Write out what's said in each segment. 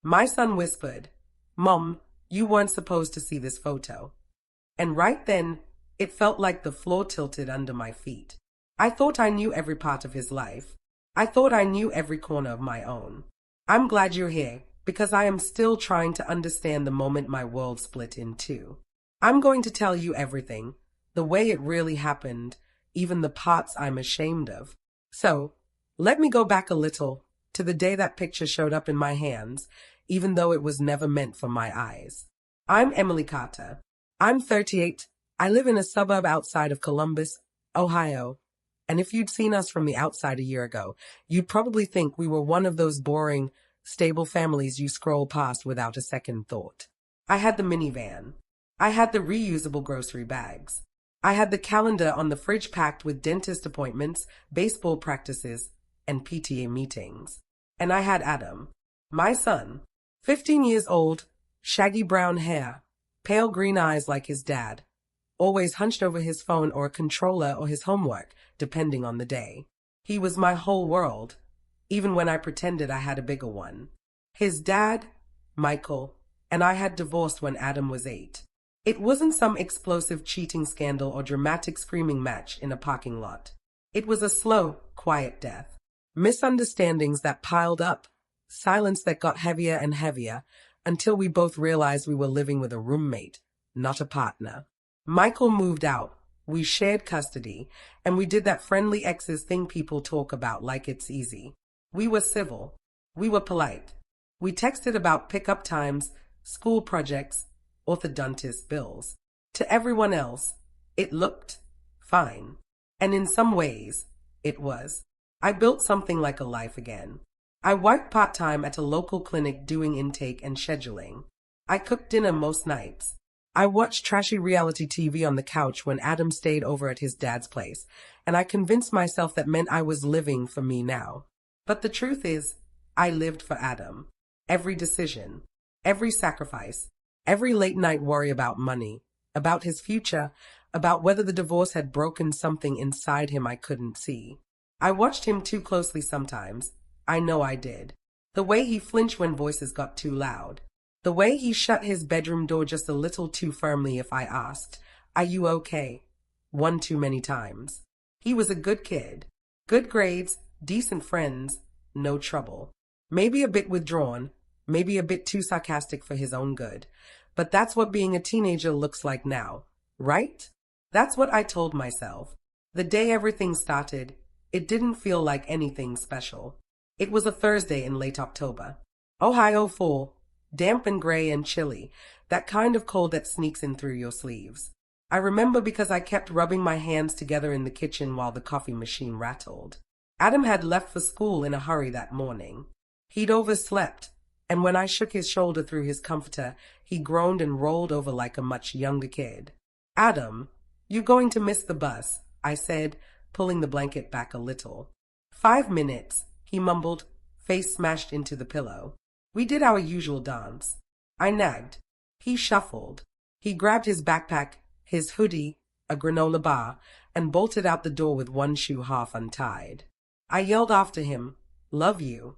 My son whispered, "Mom, you weren't supposed to see this photo." And right then, it felt like the floor tilted under my feet. I thought I knew every part of his life. I thought I knew every corner of my own. I'm glad you're here, because I am still trying to understand the moment my world split in two. I'm going to tell you everything, the way it really happened, even the parts I'm ashamed of. So, let me go back a little, to the day that picture showed up in my hands, even though it was never meant for my eyes. I'm Emily Carter. I'm 38. I live in a suburb outside of Columbus, Ohio. And if you'd seen us from the outside a year ago, you'd probably think we were one of those boring, stable families you scroll past without a second thought. I had the minivan. I had the reusable grocery bags. I had the calendar on the fridge packed with dentist appointments, baseball practices, and PTA meetings. And I had Adam, my son, 15 years old, shaggy brown hair, pale green eyes like his dad, always hunched over his phone or a controller or his homework, depending on the day. He was my whole world, even when I pretended I had a bigger one. His dad, Michael, and I had divorced when Adam was 8. It wasn't some explosive cheating scandal or dramatic screaming match in a parking lot. It was a slow, quiet death. Misunderstandings that piled up, silence that got heavier and heavier, until we both realized we were living with a roommate, not a partner. Michael moved out, we shared custody, and we did that friendly exes thing people talk about like it's easy. We were civil. We were polite. We texted about pickup times, school projects, orthodontist bills. To everyone else, it looked fine. And in some ways, it was. I built something like a life again. I worked part-time at a local clinic doing intake and scheduling. I cooked dinner most nights. I watched trashy reality TV on the couch when Adam stayed over at his dad's place, and I convinced myself that meant I was living for me now. But the truth is, I lived for Adam. Every decision, every sacrifice, every late-night worry about money, about his future, about whether the divorce had broken something inside him I couldn't see. I watched him too closely sometimes. I know I did. The way he flinched when voices got too loud. The way he shut his bedroom door just a little too firmly if I asked, "Are you okay?" One too many times. He was a good kid. Good grades, decent friends, no trouble. Maybe a bit withdrawn, maybe a bit too sarcastic for his own good. But that's what being a teenager looks like now, right? That's what I told myself. The day everything started, it didn't feel like anything special. It was a Thursday in late October. Ohio fall, damp and gray and chilly, that kind of cold that sneaks in through your sleeves. I remember because I kept rubbing my hands together in the kitchen while the coffee machine rattled. Adam had left for school in a hurry that morning. He'd overslept, and when I shook his shoulder through his comforter, he groaned and rolled over like a much younger kid. "Adam, you're going to miss the bus," I said, pulling the blanket back a little. "5 minutes," he mumbled, face smashed into the pillow. We did our usual dance. I nagged. He shuffled. He grabbed his backpack, his hoodie, a granola bar, and bolted out the door with one shoe half untied. I yelled after him, "Love you."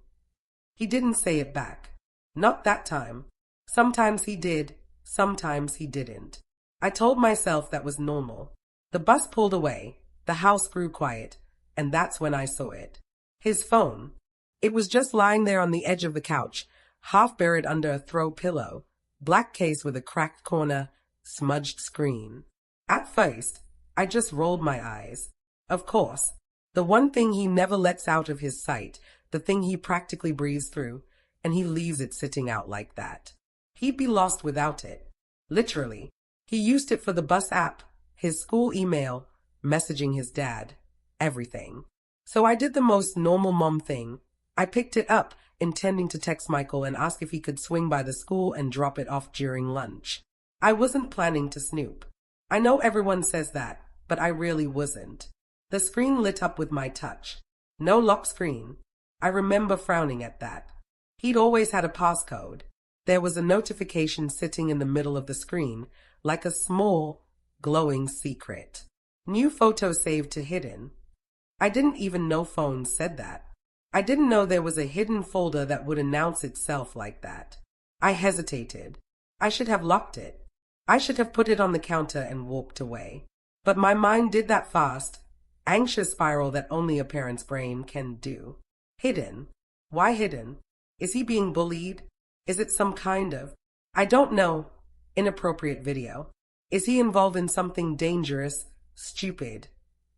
He didn't say it back. Not that time. Sometimes he did, sometimes he didn't. I told myself that was normal. The bus pulled away, the house grew quiet, and that's when I saw it. His phone. It was just lying there on the edge of the couch, half buried under a throw pillow, black case with a cracked corner, smudged screen. At first, I just rolled my eyes. Of course, the one thing he never lets out of his sight, the thing he practically breathes through, and he leaves it sitting out like that. He'd be lost without it. Literally. He used it for the bus app, his school email, messaging his dad, everything. So I did the most normal mom thing. I picked it up, intending to text Michael and ask if he could swing by the school and drop it off during lunch. I wasn't planning to snoop. I know everyone says that, but I really wasn't. The screen lit up with my touch. No lock screen. I remember frowning at that. He'd always had a passcode. There was a notification sitting in the middle of the screen, like a small, glowing secret. New photo saved to hidden. I didn't even know phones said that. I didn't know there was a hidden folder that would announce itself like that. I hesitated. I should have locked it. I should have put it on the counter and walked away. But my mind did that fast, anxious spiral that only a parent's brain can do. Hidden. Why hidden? Is he being bullied? Is it some kind of, I don't know, inappropriate video? Is he involved in something dangerous, stupid,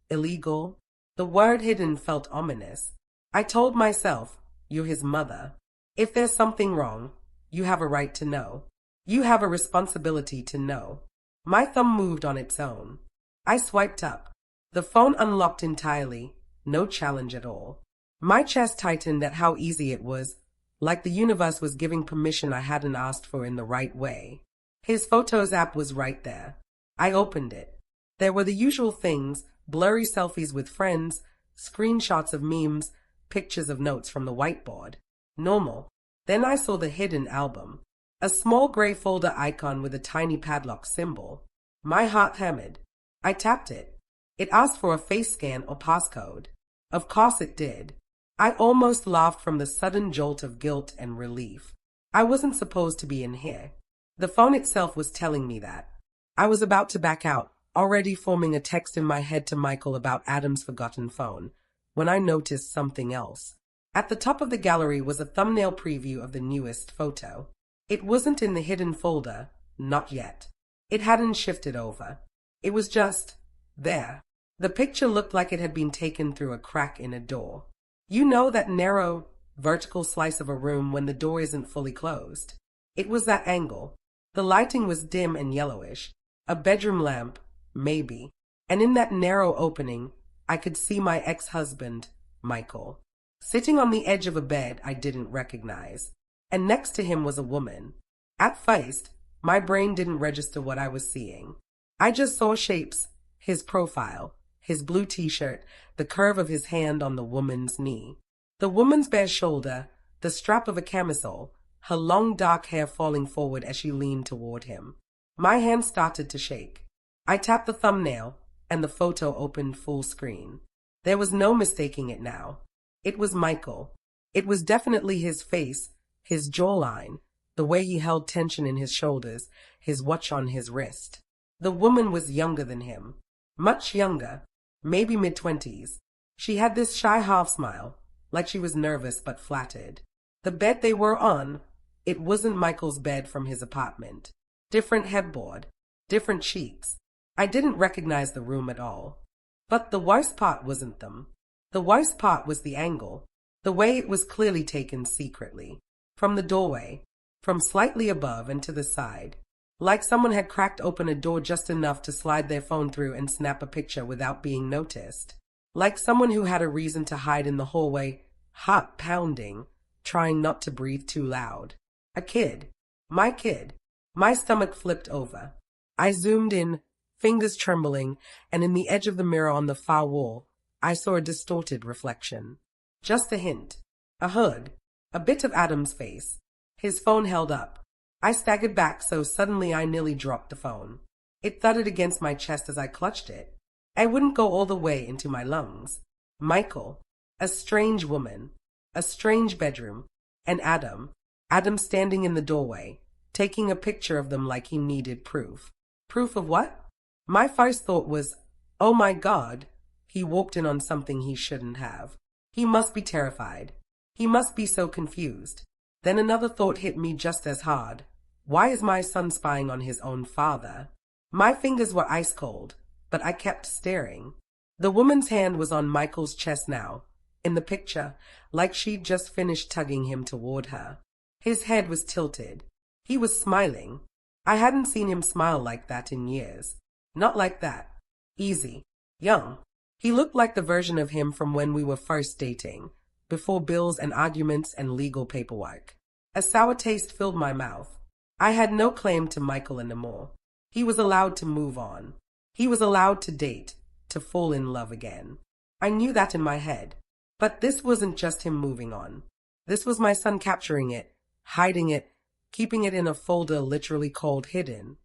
illegal? The word hidden felt ominous. I told myself, you're his mother. If there's something wrong, you have a right to know. You have a responsibility to know. My thumb moved on its own. I swiped up. The phone unlocked entirely, no challenge at all. My chest tightened at how easy it was, like the universe was giving permission I hadn't asked for in the right way. His Photos app was right there. I opened it. There were the usual things, blurry selfies with friends, screenshots of memes, pictures of notes from the whiteboard. Normal. Then I saw the hidden album. A small gray folder icon with a tiny padlock symbol. My heart hammered. I tapped it. It asked for a face scan or passcode. Of course it did. I almost laughed from the sudden jolt of guilt and relief. I wasn't supposed to be in here. The phone itself was telling me that. I was about to back out, already forming a text in my head to Michael about Adam's forgotten phone, when I noticed something else. At the top of the gallery was a thumbnail preview of the newest photo. It wasn't in the hidden folder, not yet. It hadn't shifted over. It was just there. The picture looked like it had been taken through a crack in a door. You know that narrow, vertical slice of a room when the door isn't fully closed. It was that angle. The lighting was dim and yellowish. A bedroom lamp, maybe. And in that narrow opening, I could see my ex-husband, Michael, sitting on the edge of a bed I didn't recognize. And next to him was a woman. At first, my brain didn't register what I was seeing. I just saw shapes, his profile, his blue t-shirt, the curve of his hand on the woman's knee, the woman's bare shoulder, the strap of a camisole, her long dark hair falling forward as she leaned toward him. My hand started to shake. I tapped the thumbnail, and the photo opened full screen. There was no mistaking it now. It was Michael. It was definitely his face, his jawline, the way he held tension in his shoulders, his watch on his wrist. The woman was younger than him. Much younger, maybe mid-20s. She had this shy half-smile, like she was nervous but flattered. The bed they were on, it wasn't Michael's bed from his apartment. Different headboard, different sheets. I didn't recognize the room at all. But the worst part wasn't them. The worst part was the angle, the way it was clearly taken secretly. From the doorway, from slightly above and to the side. Like someone had cracked open a door just enough to slide their phone through and snap a picture without being noticed. Like someone who had a reason to hide in the hallway, heart pounding, trying not to breathe too loud. A kid. My kid. My stomach flipped over. I zoomed in, fingers trembling, and in the edge of the mirror on the far wall, I saw a distorted reflection. Just a hint. A hood. A bit of Adam's face. His phone held up. I staggered back so suddenly I nearly dropped the phone. It thudded against my chest as I clutched it. I wouldn't go all the way into my lungs. Michael. A strange woman. A strange bedroom. And Adam. Adam standing in the doorway, taking a picture of them like he needed proof. Proof of what? My first thought was, oh my God, he walked in on something he shouldn't have. He must be terrified. He must be so confused. Then another thought hit me just as hard. Why is my son spying on his own father? My fingers were ice cold, but I kept staring. The woman's hand was on Michael's chest now, in the picture, like she'd just finished tugging him toward her. His head was tilted. He was smiling. I hadn't seen him smile like that in years. Not like that. Easy. Young. He looked like the version of him from when we were first dating, before bills and arguments and legal paperwork. A sour taste filled my mouth. I had no claim to Michael anymore. He was allowed to move on. He was allowed to date, to fall in love again. I knew that in my head. But this wasn't just him moving on. This was my son capturing it, hiding it, keeping it in a folder literally called hidden.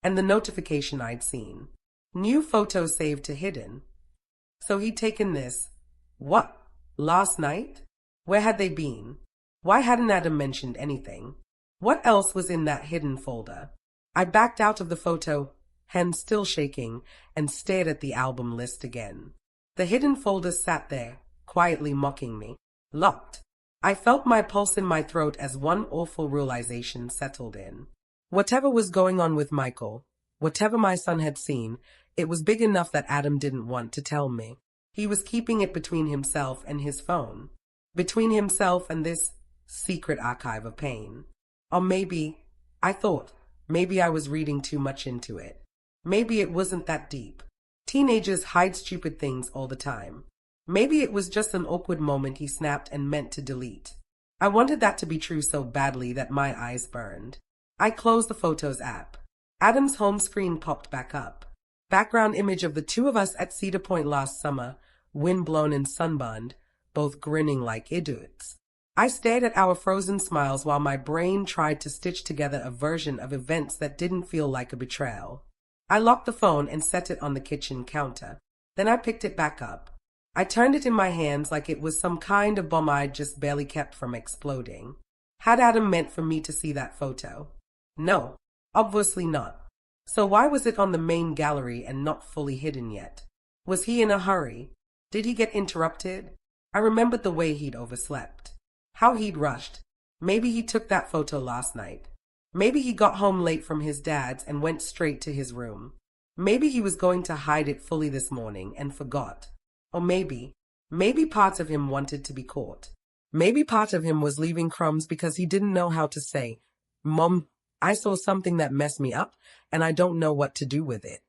And the notification I'd seen. New photo saved to hidden. So he'd taken this, what, last night? Where had they been? Why hadn't Adam mentioned anything? What else was in that hidden folder? I backed out of the photo, hands still shaking, and stared at the album list again. The hidden folder sat there, quietly mocking me. Locked. I felt my pulse in my throat as one awful realization settled in. Whatever was going on with Michael, whatever my son had seen, it was big enough that Adam didn't want to tell me. He was keeping it between himself and his phone. Between himself and this secret archive of pain. Or maybe, I thought, maybe I was reading too much into it. Maybe it wasn't that deep. Teenagers hide stupid things all the time. Maybe it was just an awkward moment he snapped and meant to delete. I wanted that to be true so badly that my eyes burned. I closed the Photos app. Adam's home screen popped back up. Background image of the two of us at Cedar Point last summer, wind-blown and sunburned, both grinning like idiots. I stared at our frozen smiles while my brain tried to stitch together a version of events that didn't feel like a betrayal. I locked the phone and set it on the kitchen counter. Then I picked it back up. I turned it in my hands like it was some kind of bomb I'd just barely kept from exploding. Had Adam meant for me to see that photo? No, obviously not. So why was it on the main gallery and not fully hidden yet? Was he in a hurry? Did he get interrupted? I remembered the way he'd overslept. How he'd rushed. Maybe he took that photo last night. Maybe he got home late from his dad's and went straight to his room. Maybe he was going to hide it fully this morning and forgot. Or maybe parts of him wanted to be caught. Maybe part of him was leaving crumbs because he didn't know how to say, "Mom, I saw something that messed me up, and I don't know what to do with it."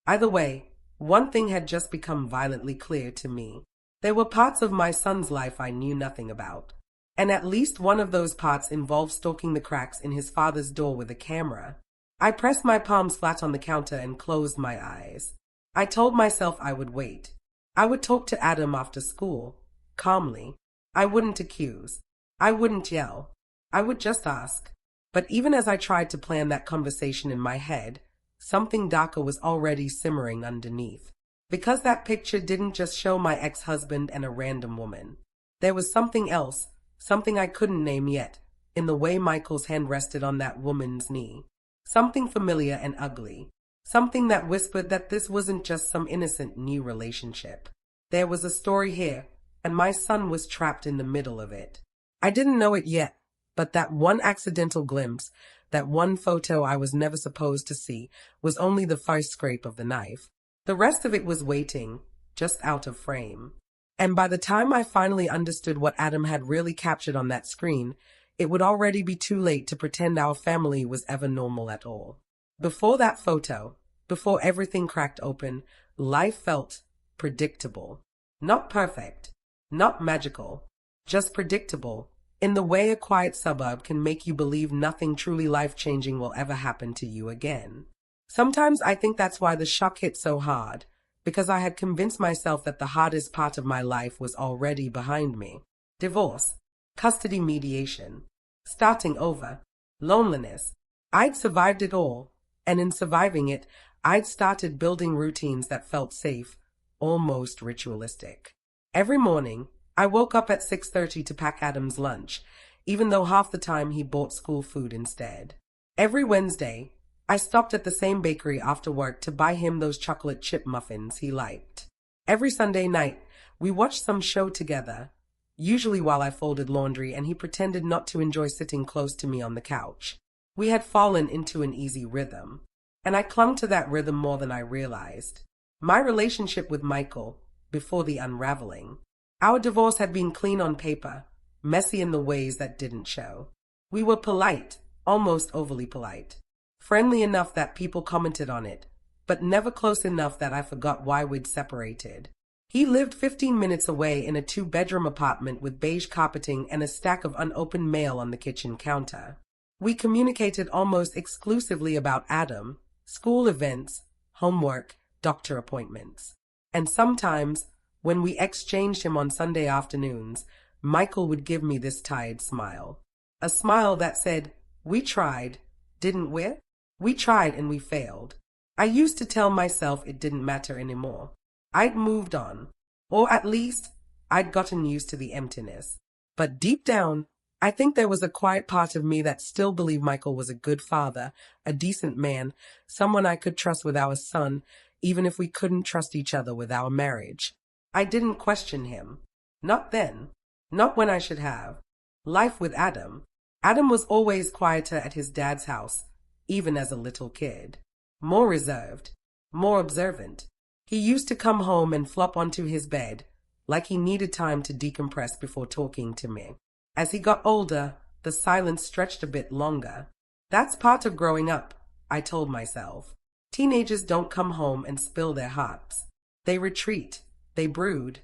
Either way, one thing had just become violently clear to me. There were parts of my son's life I knew nothing about. And at least one of those parts involved stalking the cracks in his father's door with a camera. I pressed my palms flat on the counter and closed my eyes. I told myself I would wait. I would talk to Adam after school, calmly. I wouldn't accuse. I wouldn't yell. I would just ask. But even as I tried to plan that conversation in my head, something darker was already simmering underneath. Because that picture didn't just show my ex-husband and a random woman. There was something else, something I couldn't name yet, in the way Michael's hand rested on that woman's knee. Something familiar and ugly. Something that whispered that this wasn't just some innocent new relationship. There was a story here, and my son was trapped in the middle of it. I didn't know it yet, but that one accidental glimpse, that one photo I was never supposed to see, was only the first scrape of the knife. The rest of it was waiting, just out of frame. And by the time I finally understood what Adam had really captured on that screen, it would already be too late to pretend our family was ever normal at all. Before that photo, before everything cracked open, life felt predictable. Not perfect, not magical, just predictable, in the way a quiet suburb can make you believe nothing truly life-changing will ever happen to you again. Sometimes I think that's why the shock hit so hard, because I had convinced myself that the hardest part of my life was already behind me. Divorce, custody mediation, starting over, loneliness. I'd survived it all, and in surviving it, I'd started building routines that felt safe, almost ritualistic. Every morning, I woke up at 6:30 to pack Adam's lunch, even though half the time he bought school food instead. Every Wednesday, I stopped at the same bakery after work to buy him those chocolate chip muffins he liked. Every Sunday night, we watched some show together, usually while I folded laundry and he pretended not to enjoy sitting close to me on the couch. We had fallen into an easy rhythm, and I clung to that rhythm more than I realized. My relationship with Michael, before the unraveling. Our divorce had been clean on paper, messy in the ways that didn't show. We were polite, almost overly polite. Friendly enough that people commented on it, but never close enough that I forgot why we'd separated. He lived 15 minutes away in a 2-bedroom apartment with beige carpeting and a stack of unopened mail on the kitchen counter. We communicated almost exclusively about Adam, school events, homework, doctor appointments. And sometimes, when we exchanged him on Sunday afternoons, Michael would give me this tired smile. A smile that said, "We tried, didn't we? We tried and we failed." I used to tell myself it didn't matter anymore. I'd moved on, or at least I'd gotten used to the emptiness. But deep down, I think there was a quiet part of me that still believed Michael was a good father, a decent man, someone I could trust with our son, even if we couldn't trust each other with our marriage. I didn't question him. Not then. Not when I should have. Life with Adam. Adam was always quieter at his dad's house, even as a little kid. More reserved. More observant. He used to come home and flop onto his bed, like he needed time to decompress before talking to me. As he got older, the silence stretched a bit longer. That's part of growing up, I told myself. Teenagers don't come home and spill their hearts. They retreat. They brood.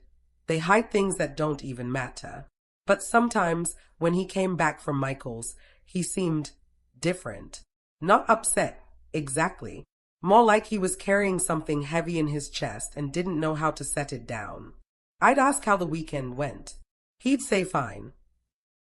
They hide things that don't even matter. But sometimes, when he came back from Michael's, he seemed different. Not upset, exactly. More like he was carrying something heavy in his chest and didn't know how to set it down. I'd ask how the weekend went. He'd say fine.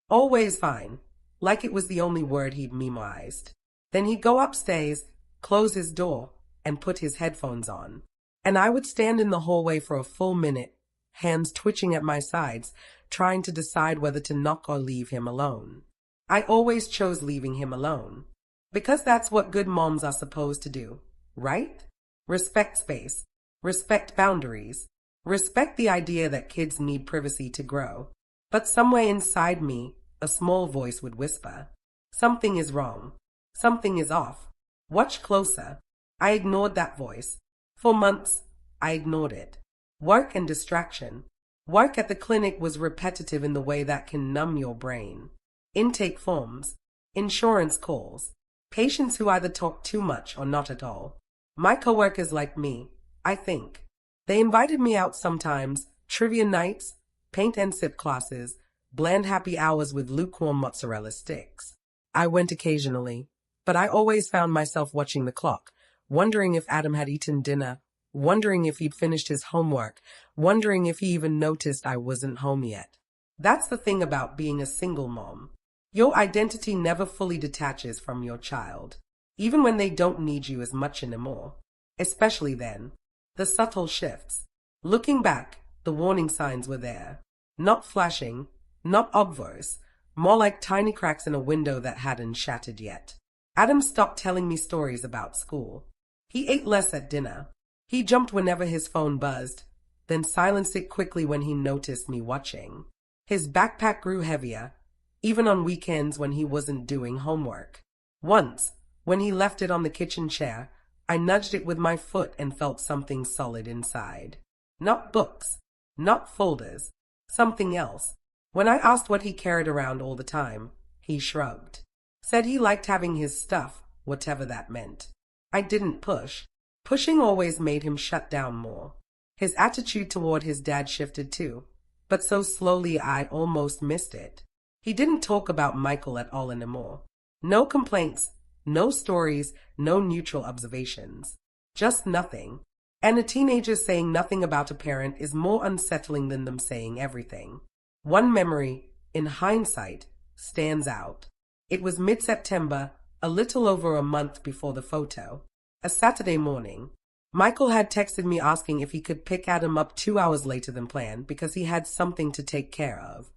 Always fine, like it was the only word he'd memorized. Then he'd go upstairs, close his door, and put his headphones on. And I would stand in the hallway for a full minute, hands twitching at my sides, trying to decide whether to knock or leave him alone. I always chose leaving him alone, because that's what good moms are supposed to do, right? Respect space, respect boundaries, respect the idea that kids need privacy to grow. But somewhere inside me, a small voice would whisper, something is wrong. Something is off. Watch closer. I ignored that voice. For months, I ignored it. Work and distraction. Work at the clinic was repetitive in the way that can numb your brain. Intake forms, insurance calls, patients who either talk too much or not at all. My coworkers like me, I think. They invited me out sometimes, trivia nights, paint and sip classes, bland happy hours with lukewarm mozzarella sticks. I went occasionally, but I always found myself watching the clock, wondering if Adam had eaten dinner, wondering if he'd finished his homework, wondering if he even noticed I wasn't home yet. That's the thing about being a single mom. Your identity never fully detaches from your child, even when they don't need you as much anymore. Especially then. The subtle shifts. Looking back, the warning signs were there. Not flashing, not obvious, more like tiny cracks in a window that hadn't shattered yet. Adam stopped telling me stories about school. He ate less at dinner. He jumped whenever his phone buzzed, then silenced it quickly when he noticed me watching. His backpack grew heavier, even on weekends when he wasn't doing homework. Once, when he left it on the kitchen chair, I nudged it with my foot and felt something solid inside. Not books, not folders, something else. When I asked what he carried around all the time, he shrugged. Said he liked having his stuff, whatever that meant. I didn't push. Pushing always made him shut down more. His attitude toward his dad shifted too, but so slowly I almost missed it. He didn't talk about Michael at all anymore. No complaints, no stories, no neutral observations. Just nothing. And a teenager saying nothing about a parent is more unsettling than them saying everything. One memory, in hindsight, stands out. It was mid-September, a little over a month before the photo. A Saturday morning. Michael had texted me asking if he could pick Adam up 2 hours later than planned because he had something to take care of.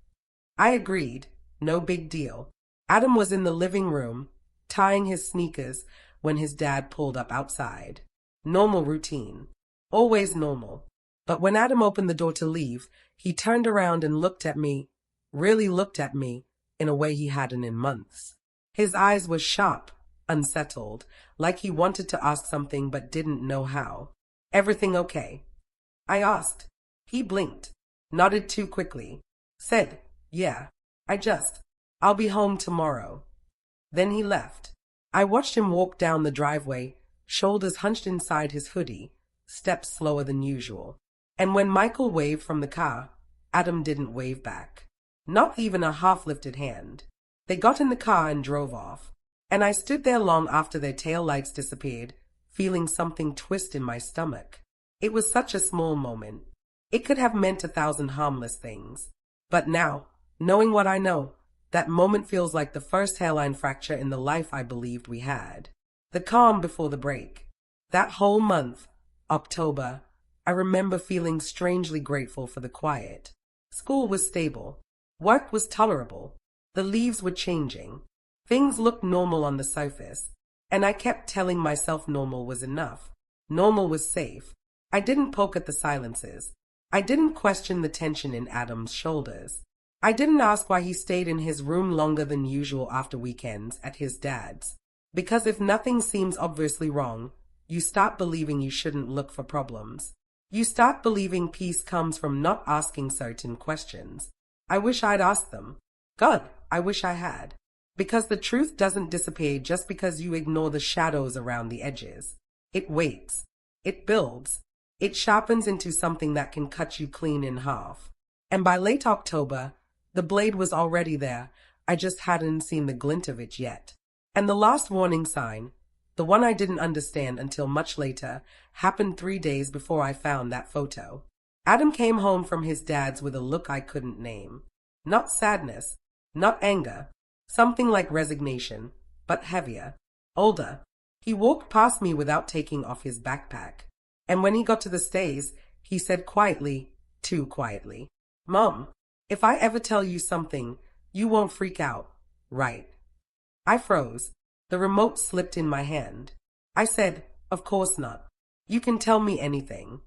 I agreed. No big deal. Adam was in the living room, tying his sneakers, when his dad pulled up outside. Normal routine. Always normal. But when Adam opened the door to leave, he turned around and looked at me, really looked at me, in a way he hadn't in months. His eyes were sharp, unsettled, like he wanted to ask something but didn't know how. Everything okay? I asked. He blinked, nodded too quickly, said, yeah, I'll be home tomorrow. Then he left. I watched him walk down the driveway, shoulders hunched inside his hoodie, steps slower than usual. And when Michael waved from the car, Adam didn't wave back. Not even a half-lifted hand. They got in the car and drove off. And I stood there long after their tail lights disappeared, feeling something twist in my stomach. It was such a small moment. It could have meant 1,000 harmless things. But now, knowing what I know, that moment feels like the first hairline fracture in the life I believed we had. The calm before the break. That whole month, October, I remember feeling strangely grateful for the quiet. School was stable. Work was tolerable. The leaves were changing. Things looked normal on the surface. And I kept telling myself normal was enough. Normal was safe. I didn't poke at the silences. I didn't question the tension in Adam's shoulders. I didn't ask why he stayed in his room longer than usual after weekends at his dad's. Because if nothing seems obviously wrong, you start believing you shouldn't look for problems. You start believing peace comes from not asking certain questions. I wish I'd asked them. God, I wish I had. Because the truth doesn't disappear just because you ignore the shadows around the edges. It waits. It builds. It sharpens into something that can cut you clean in half. And by late October, the blade was already there. I just hadn't seen the glint of it yet. And the last warning sign, the one I didn't understand until much later, happened 3 days before I found that photo. Adam came home from his dad's with a look I couldn't name. Not sadness, not anger, something like resignation, but heavier, older. He walked past me without taking off his backpack. And when he got to the stairs, he said quietly, too quietly, "Mom, if I ever tell you something, you won't freak out, right?" I froze. The remote slipped in my hand. I said, "Of course not. You can tell me anything."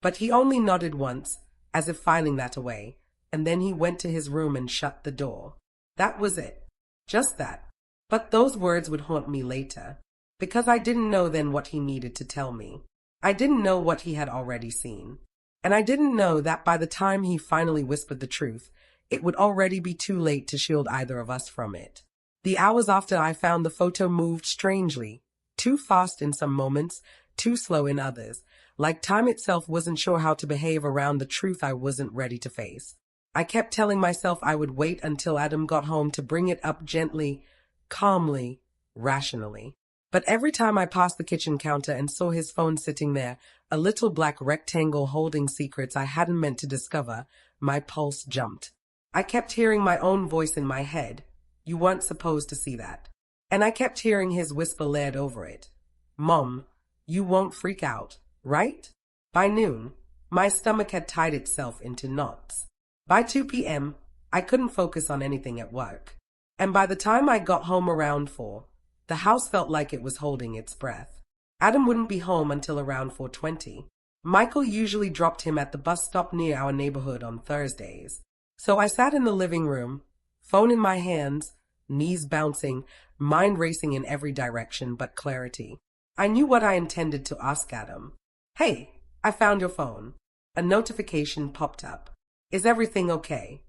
But he only nodded once, as if filing that away, and then he went to his room and shut the door. That was it. Just that. But those words would haunt me later, because I didn't know then what he needed to tell me. I didn't know what he had already seen. And I didn't know that by the time he finally whispered the truth, it would already be too late to shield either of us from it. The hours after I found the photo moved strangely, too fast in some moments, too slow in others, like time itself wasn't sure how to behave around the truth I wasn't ready to face. I kept telling myself I would wait until Adam got home to bring it up gently, calmly, rationally. But every time I passed the kitchen counter and saw his phone sitting there, a little black rectangle holding secrets I hadn't meant to discover, my pulse jumped. I kept hearing my own voice in my head. "You weren't supposed to see that." And I kept hearing his whisper layered over it. "Mom, you won't freak out, right?" By noon, my stomach had tied itself into knots. By 2 p.m., I couldn't focus on anything at work. And by the time I got home around 4, the house felt like it was holding its breath. Adam wouldn't be home until around 4:20. Michael usually dropped him at the bus stop near our neighborhood on Thursdays. So I sat in the living room, phone in my hands, knees bouncing, mind racing in every direction but clarity. I knew what I intended to ask Adam. "Hey, I found your phone." A notification popped up. "Is everything okay?"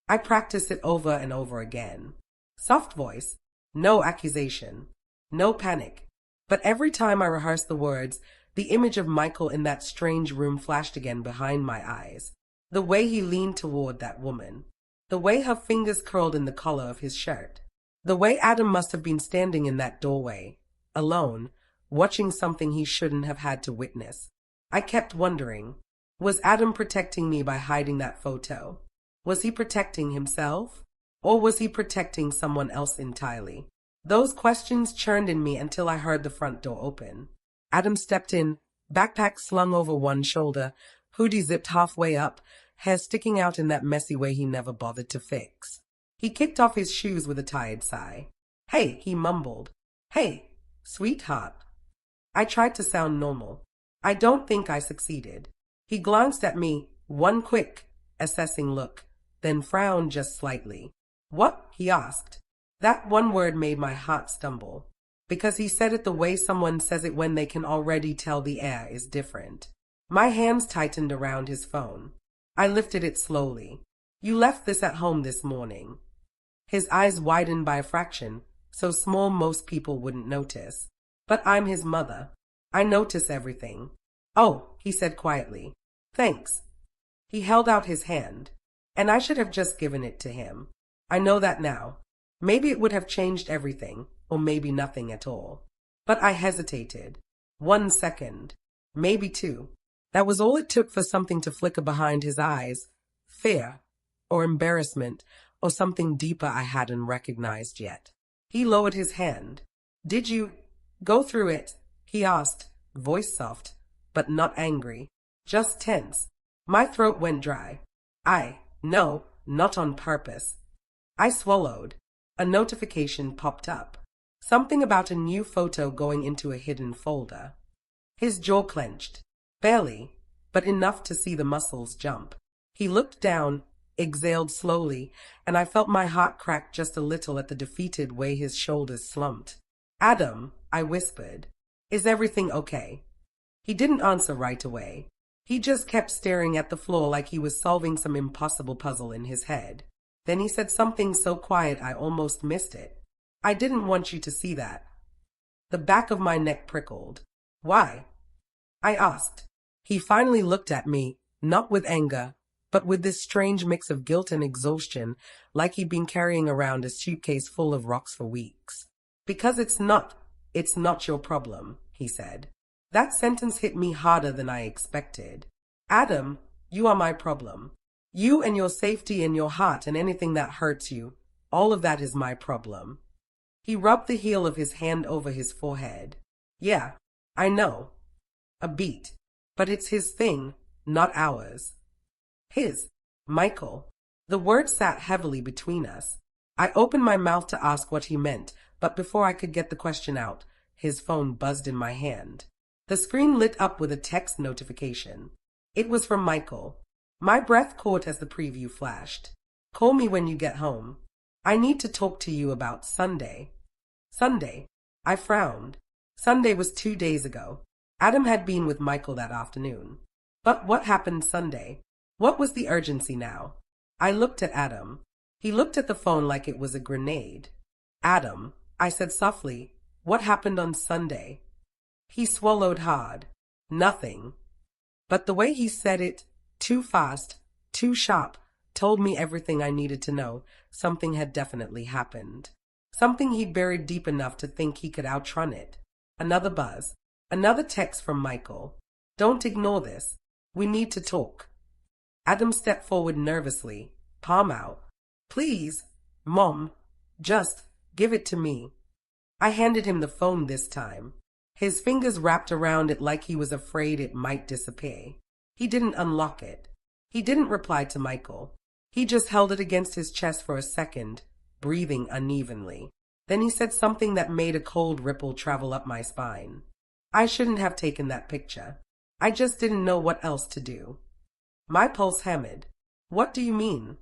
I practiced it over and over again. Soft voice, no accusation, no panic. But every time I rehearsed the words, the image of Michael in that strange room flashed again behind my eyes. The way he leaned toward that woman. The way her fingers curled in the collar of his shirt. The way Adam must have been standing in that doorway, alone, watching something he shouldn't have had to witness. I kept wondering, was Adam protecting me by hiding that photo? Was he protecting himself? Or was he protecting someone else entirely? Those questions churned in me until I heard the front door open. Adam stepped in, backpack slung over one shoulder, hoodie zipped halfway up, hair sticking out in that messy way he never bothered to fix. He kicked off his shoes with a tired sigh. "Hey," he mumbled. "Hey, sweetheart." I tried to sound normal. I don't think I succeeded. He glanced at me, one quick, assessing look, then frowned just slightly. "What?" he asked. That one word made my heart stumble, because he said it the way someone says it when they can already tell the air is different. My hands tightened around his phone. I lifted it slowly. "You left this at home this morning." His eyes widened by a fraction, so small most people wouldn't notice. But I'm his mother. I notice everything. "Oh," he said quietly. "Thanks." He held out his hand, and I should have just given it to him. I know that now. Maybe it would have changed everything, or maybe nothing at all. But I hesitated. 1 second. Maybe 2. That was all it took for something to flicker behind his eyes. Fear, or embarrassment, or something deeper I hadn't recognized yet. He lowered his hand. "Did you go through it?" he asked, voice soft, but not angry, just tense. My throat went dry. "No, not on purpose. I swallowed. A notification popped up. Something about a new photo going into a hidden folder. His jaw clenched. Barely, but enough to see the muscles jump. He looked down, exhaled slowly, and I felt my heart crack just a little at the defeated way his shoulders slumped. "Adam," I whispered, "is everything okay?" He didn't answer right away. He just kept staring at the floor like he was solving some impossible puzzle in his head. Then he said something so quiet I almost missed it. "I didn't want you to see that." The back of my neck prickled. "Why?" I asked. He finally looked at me, not with anger, but with this strange mix of guilt and exhaustion, like he'd been carrying around a suitcase full of rocks for weeks. "Because it's not your problem," he said. That sentence hit me harder than I expected. "Adam, you are my problem. You and your safety and your heart and anything that hurts you, all of that is my problem." He rubbed the heel of his hand over his forehead. "Yeah, I know. A beat. But it's his thing, not ours." His. Michael. The word sat heavily between us. I opened my mouth to ask what he meant, but before I could get the question out, his phone buzzed in my hand. The screen lit up with a text notification. It was from Michael. My breath caught as the preview flashed. "Call me when you get home. I need to talk to you about Sunday." Sunday? I frowned. Sunday was 2 days ago. Adam had been with Michael that afternoon. But what happened Sunday? What was the urgency now? I looked at Adam. He looked at the phone like it was a grenade. "Adam," I said softly, "what happened on Sunday?" He swallowed hard. "Nothing." But the way he said it, too fast, too sharp, told me everything I needed to know. Something had definitely happened. Something he'd buried deep enough to think he could outrun it. Another buzz. Another text from Michael. "Don't ignore this. We need to talk." Adam stepped forward nervously, palm out. "Please, Mom, just give it to me." I handed him the phone this time. His fingers wrapped around it like he was afraid it might disappear. He didn't unlock it. He didn't reply to Michael. He just held it against his chest for a second, breathing unevenly. Then he said something that made a cold ripple travel up my spine. "I shouldn't have taken that picture. I just didn't know what else to do." My pulse hammered. "What do you mean?"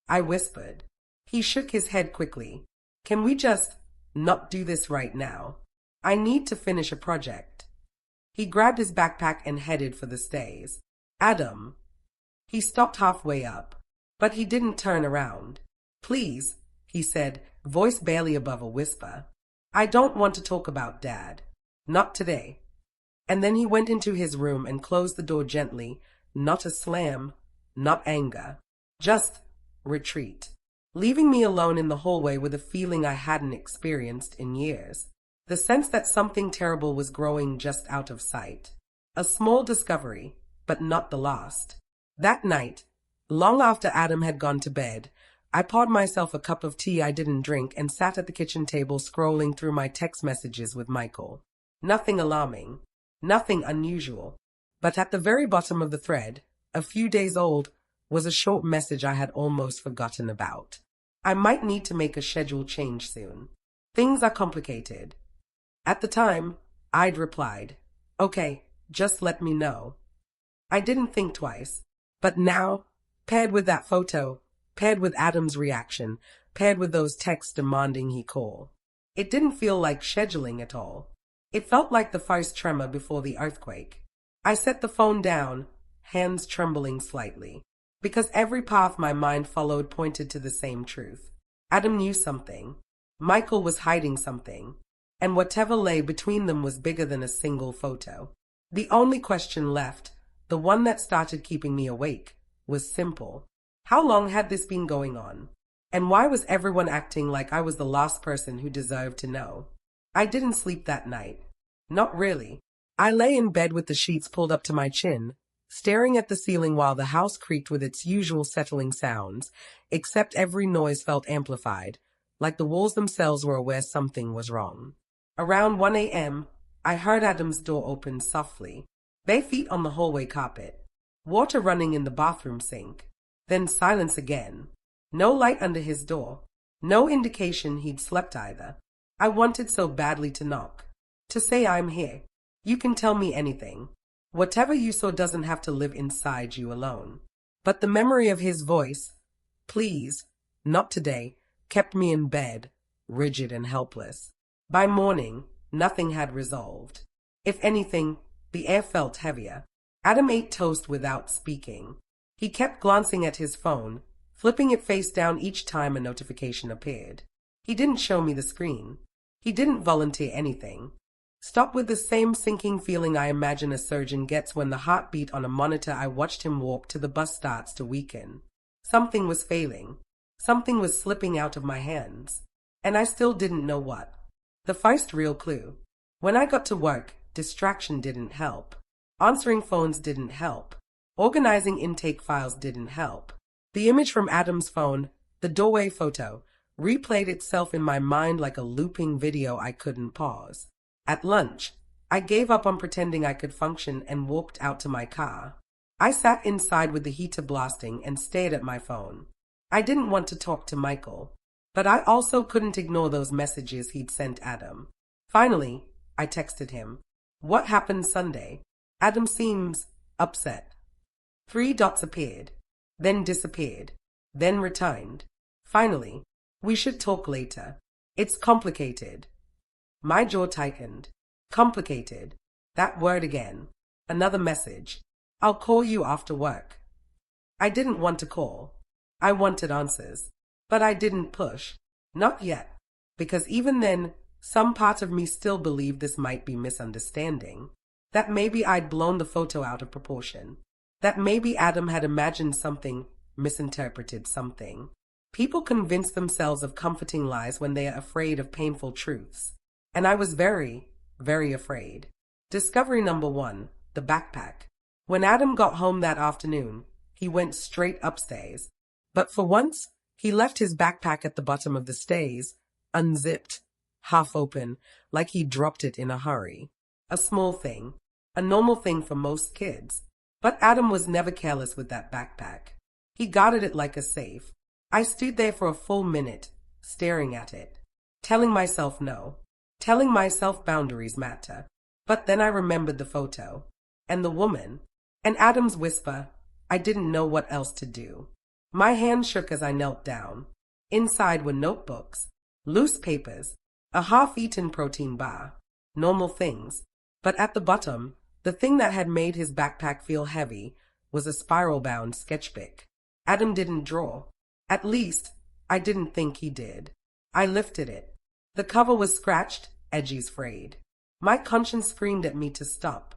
I whispered. He shook his head quickly. "Can we just not do this right now? I need to finish a project." He grabbed his backpack and headed for the stairs. "Adam." He stopped halfway up, but he didn't turn around. "Please," he said, voice barely above a whisper. "I don't want to talk about Dad. Not today." And then he went into his room and closed the door gently. Not a slam, not anger, just retreat, leaving me alone in the hallway with a feeling I hadn't experienced in years. The sense that something terrible was growing just out of sight. A small discovery, but not the last. That night, long after Adam had gone to bed, I poured myself a cup of tea I didn't drink and sat at the kitchen table scrolling through my text messages with Michael. Nothing alarming, nothing unusual. But at the very bottom of the thread, a few days old, was a short message I had almost forgotten about. "I might need to make a schedule change soon. Things are complicated." At the time, I'd replied, "Okay, just let me know." I didn't think twice. But now, paired with that photo, paired with Adam's reaction, paired with those texts demanding he call, it didn't feel like scheduling at all. It felt like the first tremor before the earthquake. I set the phone down, hands trembling slightly, because every path my mind followed pointed to the same truth. Adam knew something. Michael was hiding something. And whatever lay between them was bigger than a single photo. The only question left, the one that started keeping me awake, was simple. How long had this been going on? And why was everyone acting like I was the last person who deserved to know? I didn't sleep that night. Not really. I lay in bed with the sheets pulled up to my chin, staring at the ceiling while the house creaked with its usual settling sounds, except every noise felt amplified, like the walls themselves were aware something was wrong. Around 1 a.m., I heard Adam's door open softly, bare feet on the hallway carpet, water running in the bathroom sink. Then silence again. No light under his door. No indication he'd slept either. I wanted so badly to knock. To say I'm here. You can tell me anything. Whatever you saw doesn't have to live inside you alone. But the memory of his voice, please, not today, kept me in bed, rigid and helpless. By morning, nothing had resolved. If anything, the air felt heavier. Adam ate toast without speaking. He kept glancing at his phone, flipping it face down each time a notification appeared. He didn't show me the screen. He didn't volunteer anything. Stop with the same sinking feeling I imagine a surgeon gets when the heartbeat on a monitor I watched him walk to the bus starts to weaken. Something was failing. Something was slipping out of my hands. And I still didn't know what. The first real clue. When I got to work, distraction didn't help. Answering phones didn't help. Organizing intake files didn't help. The image from Adam's phone, the doorway photo, replayed itself in my mind like a looping video I couldn't pause. At lunch, I gave up on pretending I could function and walked out to my car. I sat inside with the heater blasting and stared at my phone. I didn't want to talk to Michael, but I also couldn't ignore those messages he'd sent Adam. Finally, I texted him. What happened Sunday? Adam seems upset. 3 dots appeared, then disappeared, then returned. Finally, we should talk later. It's complicated. My jaw tightened. Complicated. That word again. Another message. I'll call you after work. I didn't want to call. I wanted answers. But I didn't push. Not yet. Because even then, some part of me still believed this might be misunderstanding. That maybe I'd blown the photo out of proportion. That maybe Adam had imagined something, misinterpreted something. People convince themselves of comforting lies when they are afraid of painful truths. And I was very, very afraid. Discovery number 1, the backpack. When Adam got home that afternoon, he went straight upstairs. But for once, he left his backpack at the bottom of the stairs, unzipped, half open, like he dropped it in a hurry. A small thing. A normal thing for most kids. But Adam was never careless with that backpack. He guarded it like a safe. I stood there for a full minute, staring at it, telling myself no, telling myself boundaries matter. But then I remembered the photo, and the woman, and Adam's whisper. I didn't know what else to do. My hand shook as I knelt down. Inside were notebooks, loose papers, a half-eaten protein bar, normal things. But at the bottom, the thing that had made his backpack feel heavy was a spiral-bound sketchbook. Adam didn't draw. At least, I didn't think he did. I lifted it. The cover was scratched, edges frayed. My conscience screamed at me to stop.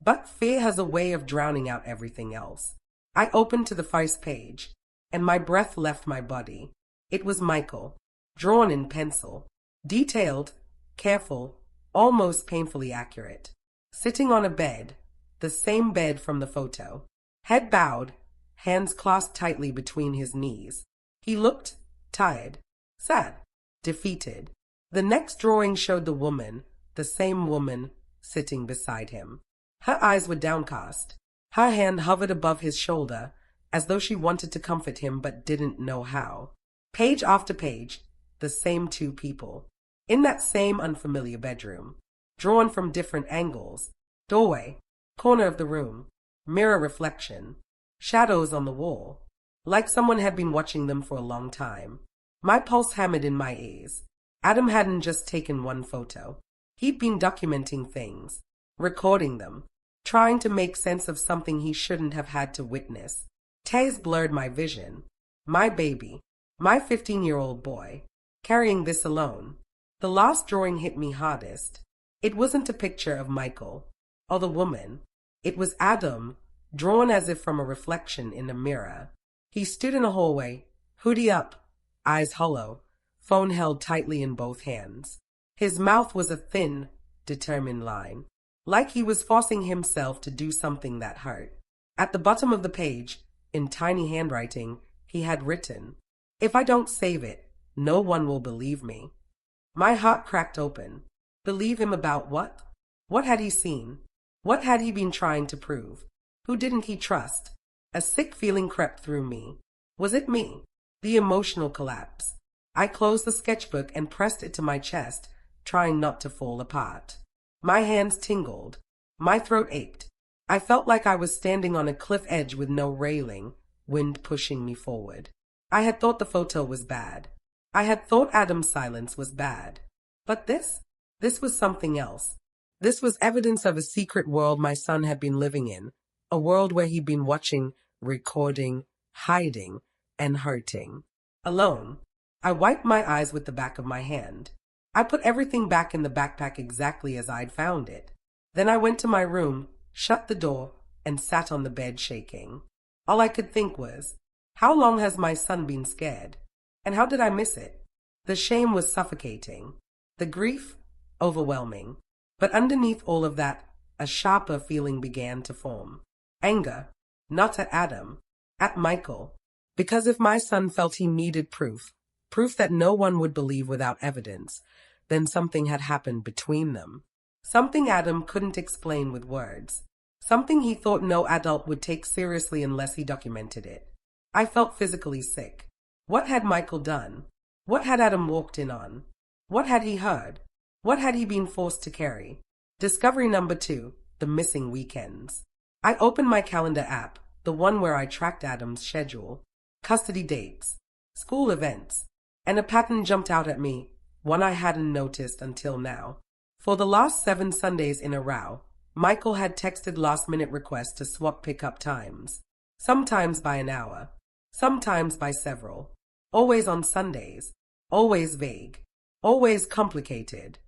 But fear has a way of drowning out everything else. I opened to the first page, and my breath left my body. It was Michael, drawn in pencil, detailed, careful, almost painfully accurate. Sitting on a bed, the same bed from the photo. Head bowed, hands clasped tightly between his knees. He looked tired, sad, defeated. The next drawing showed the woman, the same woman, sitting beside him. Her eyes were downcast. Her hand hovered above his shoulder, as though she wanted to comfort him but didn't know how. Page after page, the same 2 people. In that same unfamiliar bedroom. Drawn from different angles. Doorway, corner of the room, mirror reflection, shadows on the wall. Like someone had been watching them for a long time. My pulse hammered in my ears. Adam hadn't just taken one photo. He'd been documenting things, recording them, trying to make sense of something he shouldn't have had to witness. Tears blurred my vision. My baby, my 15-year-old boy, carrying this alone. The last drawing hit me hardest. It wasn't a picture of Michael or the woman. It was Adam, drawn as if from a reflection in a mirror. He stood in a hallway, hoodie up, eyes hollow, phone held tightly in both hands. His mouth was a thin, determined line, like he was forcing himself to do something that hurt. At the bottom of the page, in tiny handwriting, he had written, "If I don't save it, no one will believe me." My heart cracked open. Believe him about what? What had he seen? What had he been trying to prove? Who didn't he trust? A sick feeling crept through me. Was it me? The emotional collapse. I closed the sketchbook and pressed it to my chest, trying not to fall apart. My hands tingled. My throat ached. I felt like I was standing on a cliff edge with no railing, wind pushing me forward. I had thought the photo was bad. I had thought Adam's silence was bad. But this was something else. This was evidence of a secret world my son had been living in, a world where he'd been watching, recording, hiding, and hurting. Alone. I wiped my eyes with the back of my hand. I put everything back in the backpack exactly as I'd found it. Then I went to my room, shut the door, and sat on the bed shaking. All I could think was, how long has my son been scared? And how did I miss it? The shame was suffocating. The grief, overwhelming. But underneath all of that, a sharper feeling began to form. Anger. Not at Adam. At Michael. Because if my son felt he needed proof that no one would believe without evidence, then something had happened between them. Something Adam couldn't explain with words. Something he thought no adult would take seriously unless he documented it. I felt physically sick. What had Michael done? What had Adam walked in on? What had he heard? What had he been forced to carry? Discovery number 2, the missing weekends. I opened my calendar app, the one where I tracked Adam's schedule, custody dates, school events, and a pattern jumped out at me, one I hadn't noticed until now. For the last 7 Sundays in a row, Michael had texted last-minute requests to swap pickup times, sometimes by an hour, sometimes by several, always on Sundays, always vague, always complicated.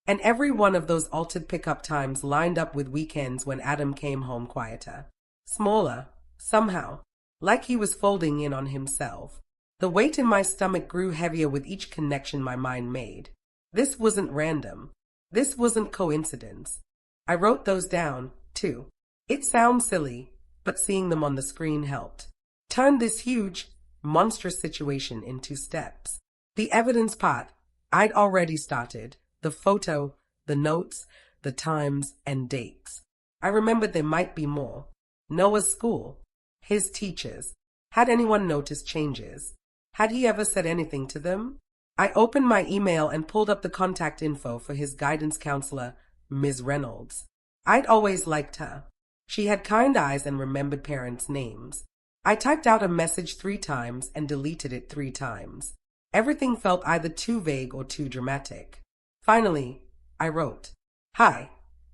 And every one of those altered pickup times lined up with weekends when Adam came home quieter, smaller, somehow, like he was folding in on himself. The weight in my stomach grew heavier with each connection my mind made. This wasn't random. This wasn't coincidence. I wrote those down, too. It sounds silly, but seeing them on the screen helped. Turned this huge, monstrous situation into steps. The evidence part, I'd already started. The photo, the notes, the times, and dates. I remembered there might be more. Noah's school. His teachers. Had anyone noticed changes? Had he ever said anything to them? I opened my email and pulled up the contact info for his guidance counselor, Ms. Reynolds. I'd always liked her. She had kind eyes and remembered parents' names. I typed out a message 3 times and deleted it 3 times. Everything felt either too vague or too dramatic. Finally, I wrote, "Hi,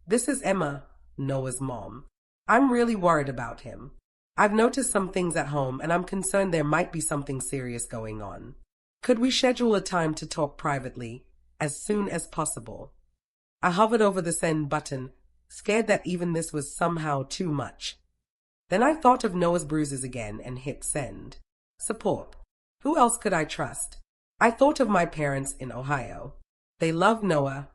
this is Emma, Noah's mom. I'm really worried about him. I've noticed some things at home and I'm concerned there might be something serious going on. Could we schedule a time to talk privately, as soon as possible?" I hovered over the send button, scared that even this was somehow too much. Then I thought of Noah's bruises again and hit send. Support. Who else could I trust? I thought of my parents in Ohio. They loved Noah,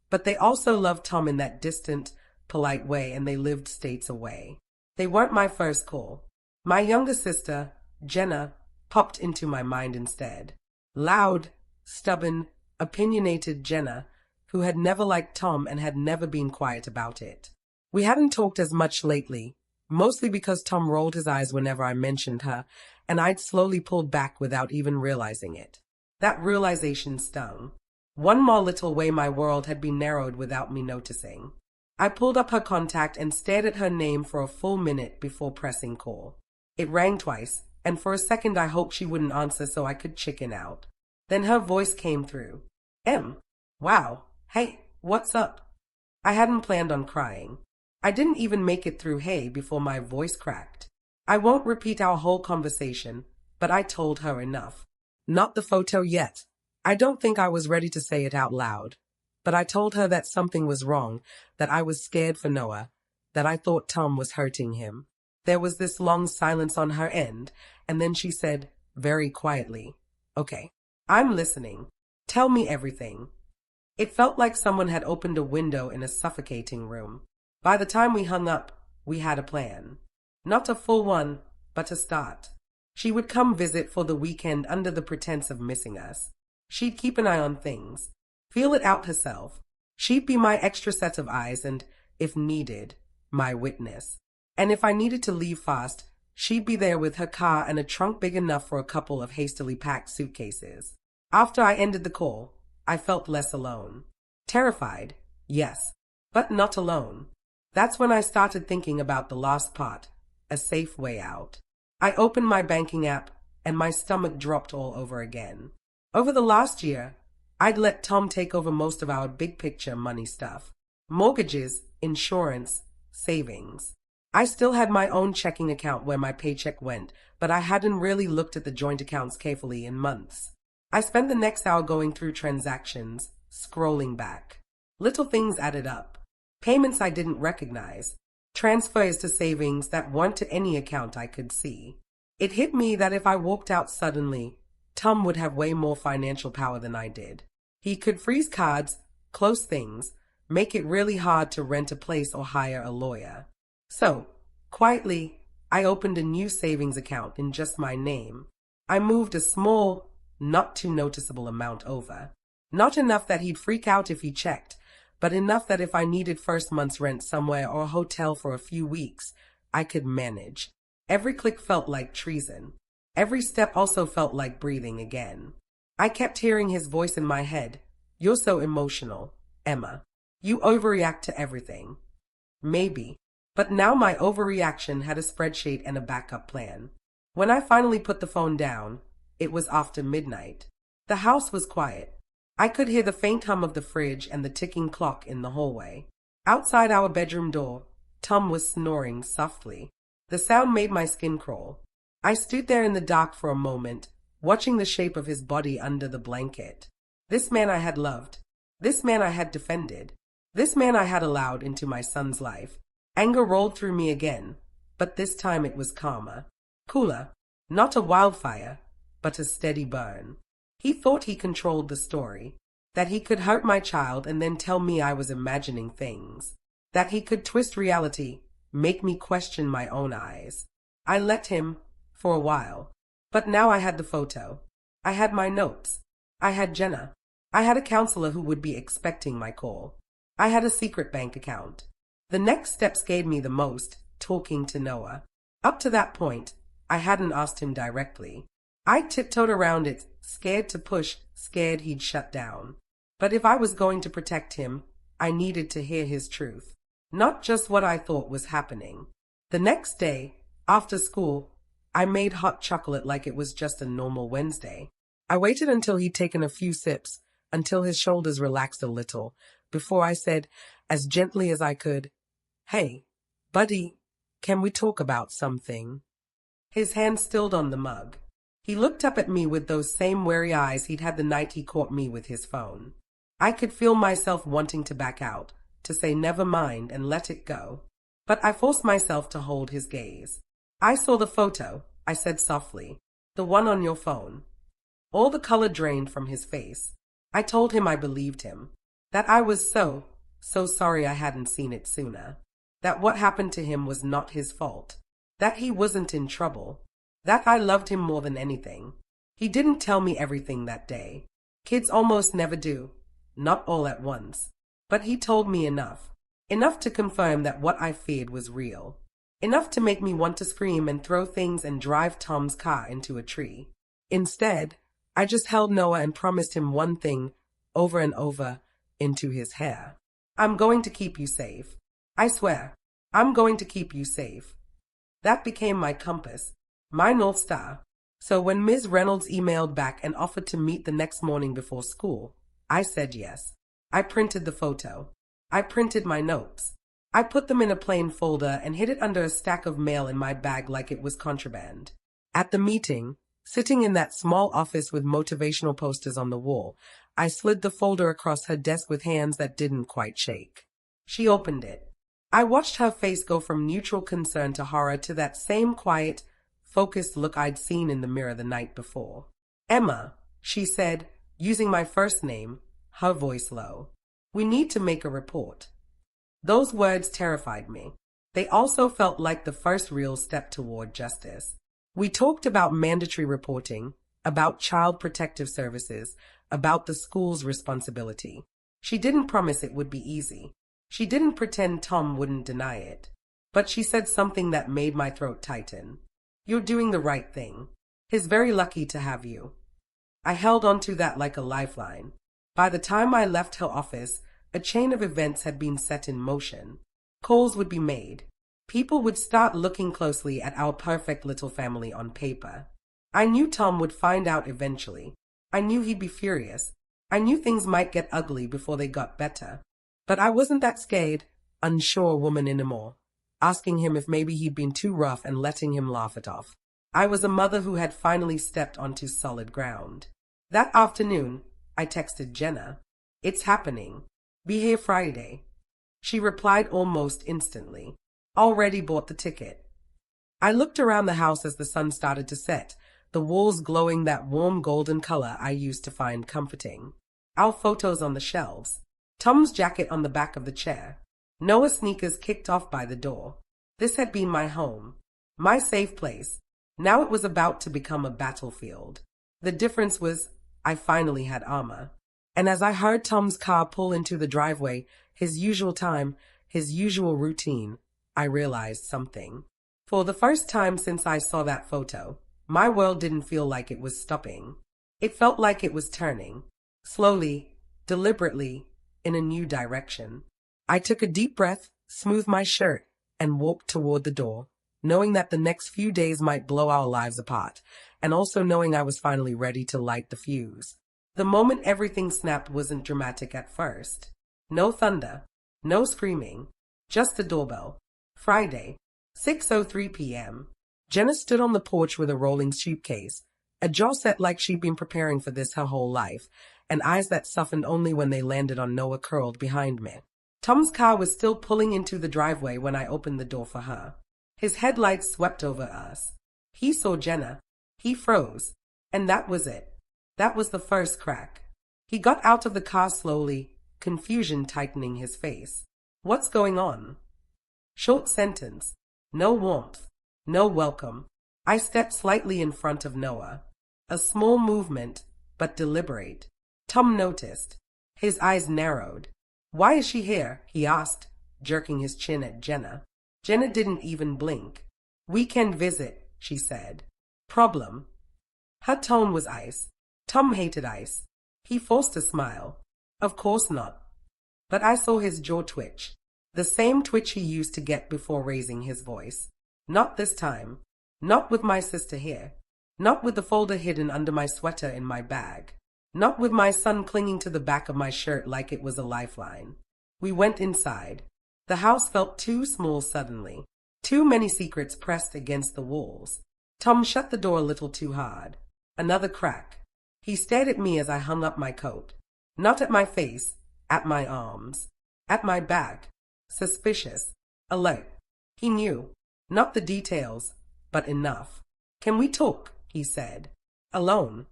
but they also loved Tom in that distant, polite way, and they lived states away. They weren't my first call. My younger sister, Jenna, popped into my mind instead. Loud, stubborn, opinionated Jenna, who had never liked Tom and had never been quiet about it. We hadn't talked as much lately, mostly because Tom rolled his eyes whenever I mentioned her, and I'd slowly pulled back without even realizing it. That realization stung. One more little way my world had been narrowed without me noticing. I pulled up her contact and stared at her name for a full minute before pressing call. It rang twice, and for a second I hoped she wouldn't answer so I could chicken out. Then her voice came through. Wow, hey, what's up? I hadn't planned on crying. I didn't even make it through hey before my voice cracked. I won't repeat our whole conversation, but I told her enough. Not the photo yet. I don't think I was ready to say it out loud, but I told her that something was wrong, that I was scared for Noah, that I thought Tom was hurting him. There was this long silence on her end, and then she said, very quietly, "Okay, I'm listening. Tell me everything." It felt like someone had opened a window in a suffocating room. By the time we hung up, we had a plan. Not a full one, but a start. She would come visit for the weekend under the pretense of missing us. She'd keep an eye on things, feel it out herself. She'd be my extra set of eyes and, if needed, my witness. And if I needed to leave fast, She'd be there with her car and a trunk big enough for a couple of hastily packed suitcases. After I ended the call, I felt less alone. Terrified, yes, but not alone. That's when I started thinking about the last part, a safe way out. I opened my banking app, and my stomach dropped all over again. Over the last year, I'd let Tom take over most of our big picture money stuff. Mortgages, insurance, savings. I still had my own checking account where my paycheck went, but I hadn't really looked at the joint accounts carefully in months. I spent the next hour going through transactions, scrolling back. Little things added up. Payments I didn't recognize. Transfers to savings that weren't to any account I could see. It hit me that if I walked out suddenly, Tom would have way more financial power than I did. He could freeze cards, close things, make it really hard to rent a place or hire a lawyer. So, quietly, I opened a new savings account in just my name. I moved a small, not too noticeable amount over. Not enough that he'd freak out if he checked, but enough that if I needed first month's rent somewhere or a hotel for a few weeks, I could manage. Every click felt like treason. Every step also felt like breathing again. I kept hearing his voice in my head. You're so emotional, Emma. You overreact to everything. Maybe. But now my overreaction had a spreadsheet and a backup plan. When I finally put the phone down, it was after midnight. The house was quiet. I could hear the faint hum of the fridge and the ticking clock in the hallway. Outside our bedroom door, Tom was snoring softly. The sound made my skin crawl. I stood there in the dark for a moment, watching the shape of his body under the blanket. This man I had loved. This man I had defended. This man I had allowed into my son's life. Anger rolled through me again, but this time it was calmer. Cooler. Not a wildfire, but a steady burn. He thought he controlled the story. That he could hurt my child and then tell me I was imagining things. That he could twist reality, make me question my own eyes. I let him, for a while. But now I had the photo. I had my notes. I had Jenna. I had a counselor who would be expecting my call. I had a secret bank account. The next step scared me the most, talking to Noah. Up to that point, I hadn't asked him directly. I tiptoed around it, scared to push, scared he'd shut down. But if I was going to protect him, I needed to hear his truth. Not just what I thought was happening. The next day, after school, I made hot chocolate like it was just a normal Wednesday. I waited until he'd taken a few sips, until his shoulders relaxed a little, before I said, as gently as I could, "Hey, buddy, can we talk about something?" His hand stilled on the mug. He looked up at me with those same wary eyes he'd had the night he caught me with his phone. I could feel myself wanting to back out, to say never mind and let it go. But I forced myself to hold his gaze. "I saw the photo," I said softly. "The one on your phone." All the color drained from his face. I told him I believed him. That I was so sorry I hadn't seen it sooner. That what happened to him was not his fault. That he wasn't in trouble. That I loved him more than anything. He didn't tell me everything that day. Kids almost never do. Not all at once. But he told me enough. Enough to confirm that what I feared was real. Enough to make me want to scream and throw things and drive Tom's car into a tree. Instead, I just held Noah and promised him one thing, over and over, into his hair. "I'm going to keep you safe. I swear, I'm going to keep you safe." That became my compass, my North Star. So when Ms. Reynolds emailed back and offered to meet the next morning before school, I said yes. I printed the photo. I printed my notes. I put them in a plain folder and hid it under a stack of mail in my bag like it was contraband. At the meeting, sitting in that small office with motivational posters on the wall, I slid the folder across her desk with hands that didn't quite shake. She opened it. I watched her face go from neutral concern to horror to that same quiet, focused look I'd seen in the mirror the night before. "Emma," she said, using my first name, her voice low. "We need to make a report." Those words terrified me. They also felt like the first real step toward justice. We talked about mandatory reporting, about child protective services, about the school's responsibility. She didn't promise it would be easy. She didn't pretend Tom wouldn't deny it. But she said something that made my throat tighten. You're doing the right thing. He's very lucky to have you. I held on to that like a lifeline. By the time I left her office, a chain of events had been set in motion. Calls would be made. People would start looking closely at our perfect little family on paper. I knew Tom would find out eventually. I knew he'd be furious. I knew things might get ugly before they got better. But I wasn't that scared, unsure woman anymore, asking him if maybe he'd been too rough and letting him laugh it off. I was a mother who had finally stepped onto solid ground. That afternoon, I texted Jenna. It's happening. Be here Friday. She replied almost instantly. Already bought the ticket. I looked around the house as the sun started to set, the walls glowing that warm golden color I used to find comforting. Our photos on the shelves. Tom's jacket on the back of the chair. Noah's sneakers kicked off by the door. This had been my home. My safe place. Now it was about to become a battlefield. The difference was I finally had armor. And as I heard Tom's car pull into the driveway, his usual time, his usual routine, I realized something. For the first time since I saw that photo, my world didn't feel like it was stopping. It felt like it was turning, slowly, deliberately, in a new direction. I took a deep breath, smoothed my shirt, and walked toward the door, knowing that the next few days might blow our lives apart, and also knowing I was finally ready to light the fuse. The moment everything snapped wasn't dramatic at first. No thunder, no screaming, just the doorbell. Friday, 6:03 p.m. Jenna stood on the porch with a rolling suitcase, a jaw set like she'd been preparing for this her whole life, and eyes that softened only when they landed on Noah curled behind me. Tom's car was still pulling into the driveway when I opened the door for her. His headlights swept over us. He saw Jenna. He froze. And that was it. That was the first crack. He got out of the car slowly, confusion tightening his face. What's going on? Short sentence. No warmth. No welcome. I stepped slightly in front of Noah. A small movement, but deliberate. Tom noticed. His eyes narrowed. Why is she here? He asked, jerking his chin at Jenna. Jenna didn't even blink. Weekend visit, she said. Problem? Her tone was ice. Tom hated ice. He forced a smile. Of course not. But I saw his jaw twitch. The same twitch he used to get before raising his voice. Not this time. Not with my sister here. Not with the folder hidden under my sweater in my bag. Not with my son clinging to the back of my shirt like it was a lifeline. We went inside. The house felt too small suddenly. Too many secrets pressed against the walls. Tom shut the door a little too hard. Another crack. He stared at me as I hung up my coat. Not at my face, at my arms, at my back. Suspicious. Alert. He knew. Not the details, but enough. Can we talk? He said. Alone.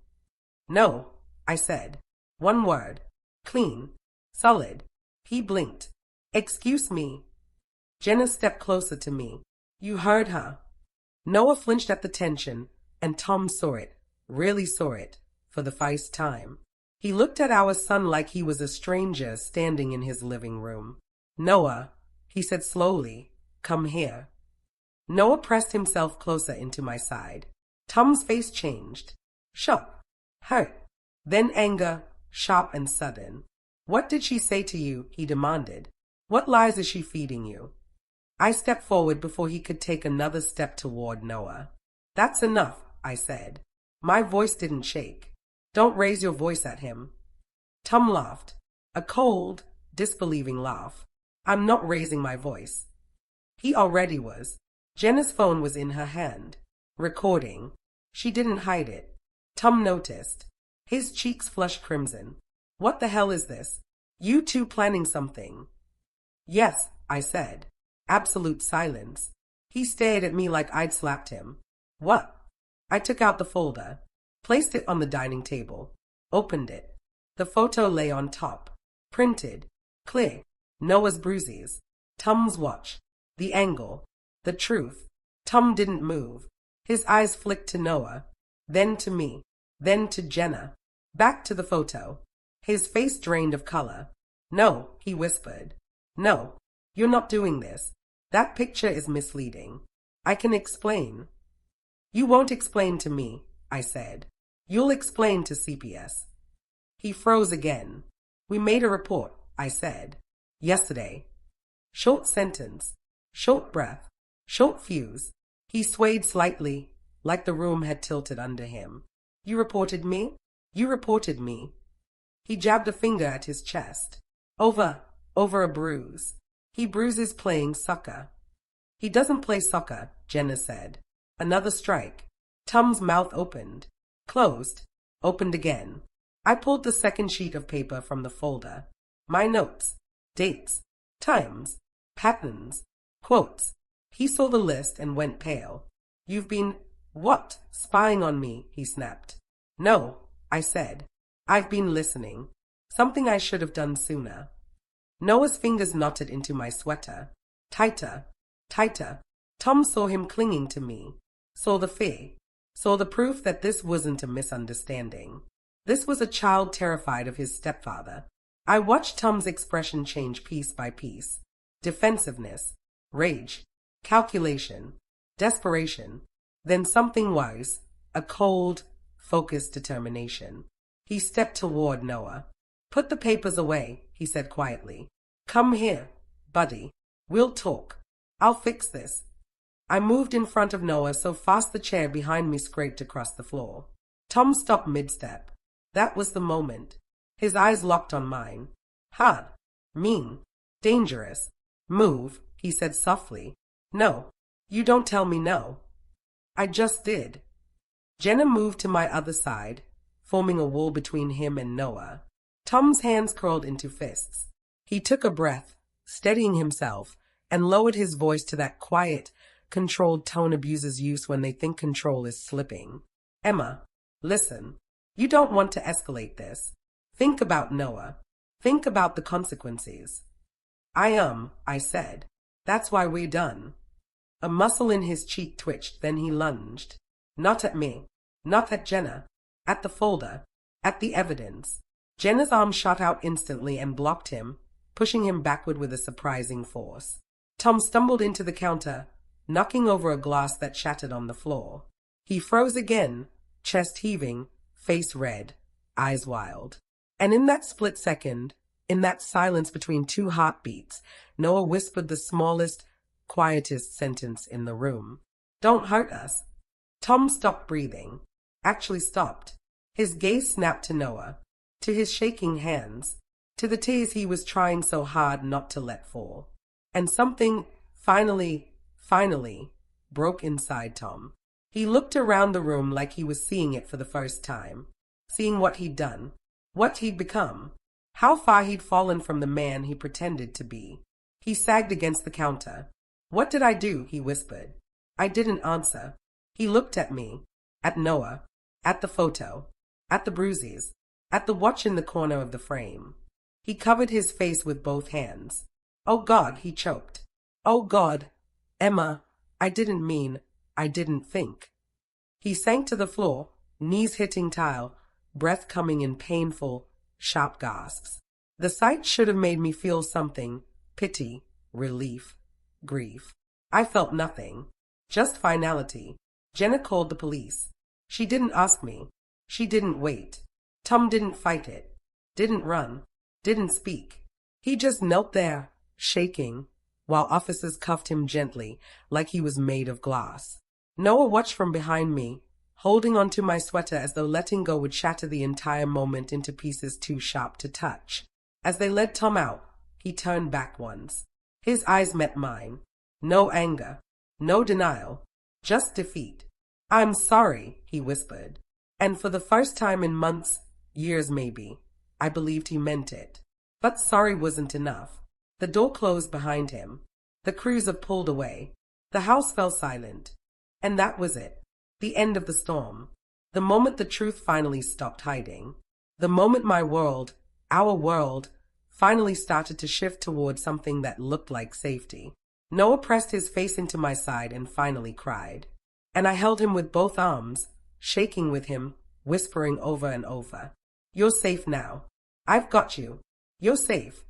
No, I said. One word. Clean. Solid. He blinked. Excuse me. Jenna stepped closer to me. You heard her. Noah flinched at the tension, and Tom saw it, really saw it, for the first time. He looked at our son like he was a stranger standing in his living room. Noah, he said slowly, come here. Noah pressed himself closer into my side. Tom's face changed. Shock, hurt, then anger, sharp and sudden. What did she say to you? He demanded. What lies is she feeding you? I stepped forward before he could take another step toward Noah. That's enough, I said. My voice didn't shake. Don't raise your voice at him. Tom laughed. A cold, disbelieving laugh. I'm not raising my voice. He already was. Jenna's phone was in her hand. Recording. She didn't hide it. Tom noticed. His cheeks flushed crimson. What the hell is this? You two planning something? Yes, I said. Absolute silence. He stared at me like I'd slapped him. What? I took out the folder, placed it on the dining table, opened it. The photo lay on top. Printed. Clear. Noah's bruises. Tom's watch. The angle. The truth. Tom didn't move. His eyes flicked to Noah, then to me, then to Jenna. Back to the photo. His face drained of color. No, he whispered. No, you're not doing this. That picture is misleading. I can explain. You won't explain to me, I said. You'll explain to CPS. He froze again. We made a report, I said. Yesterday. Short sentence. Short breath. Short fuse. He swayed slightly, like the room had tilted under him. You reported me? You reported me. He jabbed a finger at his chest. Over a bruise. He bruises playing soccer. He doesn't play soccer, Jenna said. Another strike. Tom's mouth opened. Closed. Opened again. I pulled the second sheet of paper from the folder. My notes. Dates. Times. Patterns. Quotes. He saw the list and went pale. You've been, what, spying on me, he snapped. No, I said. I've been listening. Something I should have done sooner. Noah's fingers knotted into my sweater. Tighter. Tighter. Tom saw him clinging to me. Saw the fear. Saw the proof that this wasn't a misunderstanding. This was a child terrified of his stepfather. I watched Tom's expression change piece by piece. Defensiveness. Rage. Calculation. Desperation. Then something was. A cold, focused determination. He stepped toward Noah. Put the papers away, he said quietly. Come here, buddy. We'll talk. I'll fix this. I moved in front of Noah so fast the chair behind me scraped across the floor. Tom stopped mid-step. That was the moment. His eyes locked on mine. Hard. Mean. Dangerous. Move, he said softly. No. You don't tell me no. I just did. Jenna moved to my other side, forming a wall between him and Noah. Tom's hands curled into fists. He took a breath, steadying himself, and lowered his voice to that quiet, controlled tone abusers use when they think control is slipping. Emma, listen. You don't want to escalate this. Think about Noah. Think about the consequences. I said. That's why we're done. A muscle in his cheek twitched, then he lunged. Not at me. Not at Jenna. At the folder. At the evidence. Jenna's arm shot out instantly and blocked him, pushing him backward with a surprising force. Tom stumbled into the counter, knocking over a glass that shattered on the floor. He froze again, chest heaving, face red, eyes wild. And in that split second, in that silence between two heartbeats, Noah whispered the smallest, quietest sentence in the room. Don't hurt us. Tom stopped breathing. Actually stopped. His gaze snapped to Noah, to his shaking hands, to the tears he was trying so hard not to let fall. And something finally broke inside Tom. He looked around the room like he was seeing it for the first time, seeing what he'd done, what he'd become, how far he'd fallen from the man he pretended to be. He sagged against the counter. What did I do? He whispered. I didn't answer. He looked at me, at Noah, at the photo, at the bruises, at the watch in the corner of the frame. He covered his face with both hands. Oh God, he choked. Oh God, Emma, I didn't think. He sank to the floor, knees hitting tile, breath coming in painful, sharp gasps. The sight should have made me feel something, pity, relief, grief. I felt nothing, just finality. Jenna called the police. She didn't ask me. She didn't wait. Tom didn't fight it, didn't run, didn't speak. He just knelt there, shaking, while officers cuffed him gently, like he was made of glass. Noah watched from behind me, holding onto my sweater as though letting go would shatter the entire moment into pieces too sharp to touch. As they led Tom out, he turned back once. His eyes met mine. No anger, no denial, just defeat. I'm sorry, he whispered. And for the first time in months, years maybe, I believed he meant it. But sorry wasn't enough. The door closed behind him. The cruiser pulled away. The house fell silent. And that was it. The end of the storm. The moment the truth finally stopped hiding. The moment my world, our world, finally started to shift toward something that looked like safety. Noah pressed his face into my side and finally cried. And I held him with both arms, shaking with him, whispering over and over. You're safe now. I've got you. You're safe.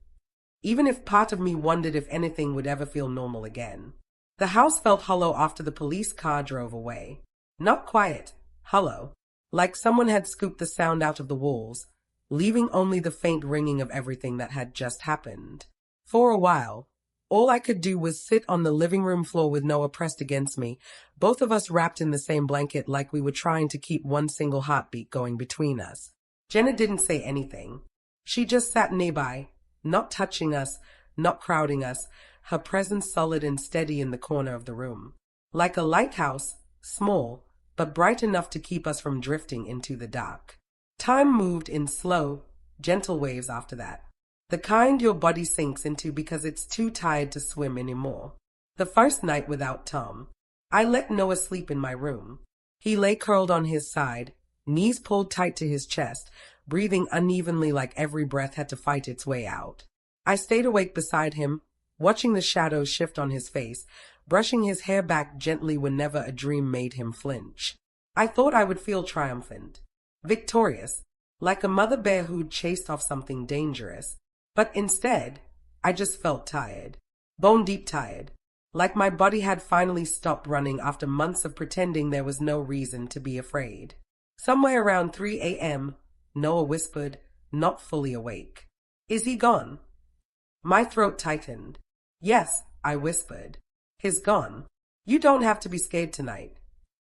Even if part of me wondered if anything would ever feel normal again. The house felt hollow after the police car drove away. Not quiet, hollow, like someone had scooped the sound out of the walls, leaving only the faint ringing of everything that had just happened. For a while, all I could do was sit on the living room floor with Noah pressed against me, both of us wrapped in the same blanket like we were trying to keep one single heartbeat going between us. Jenna didn't say anything. She just sat nearby, not touching us, not crowding us, her presence solid and steady in the corner of the room. Like a lighthouse, small, but bright enough to keep us from drifting into the dark. Time moved in slow, gentle waves after that. The kind your body sinks into because it's too tired to swim anymore. The first night without Tom, I let Noah sleep in my room. He lay curled on his side, knees pulled tight to his chest, breathing unevenly like every breath had to fight its way out. I stayed awake beside him, watching the shadows shift on his face, brushing his hair back gently whenever a dream made him flinch. I thought I would feel triumphant, victorious, like a mother bear who'd chased off something dangerous. But instead, I just felt tired, bone-deep tired, like my body had finally stopped running after months of pretending there was no reason to be afraid. Somewhere around 3 a.m., Noah whispered, not fully awake. "Is he gone?" My throat tightened. "Yes," I whispered. "He's gone. You don't have to be scared tonight."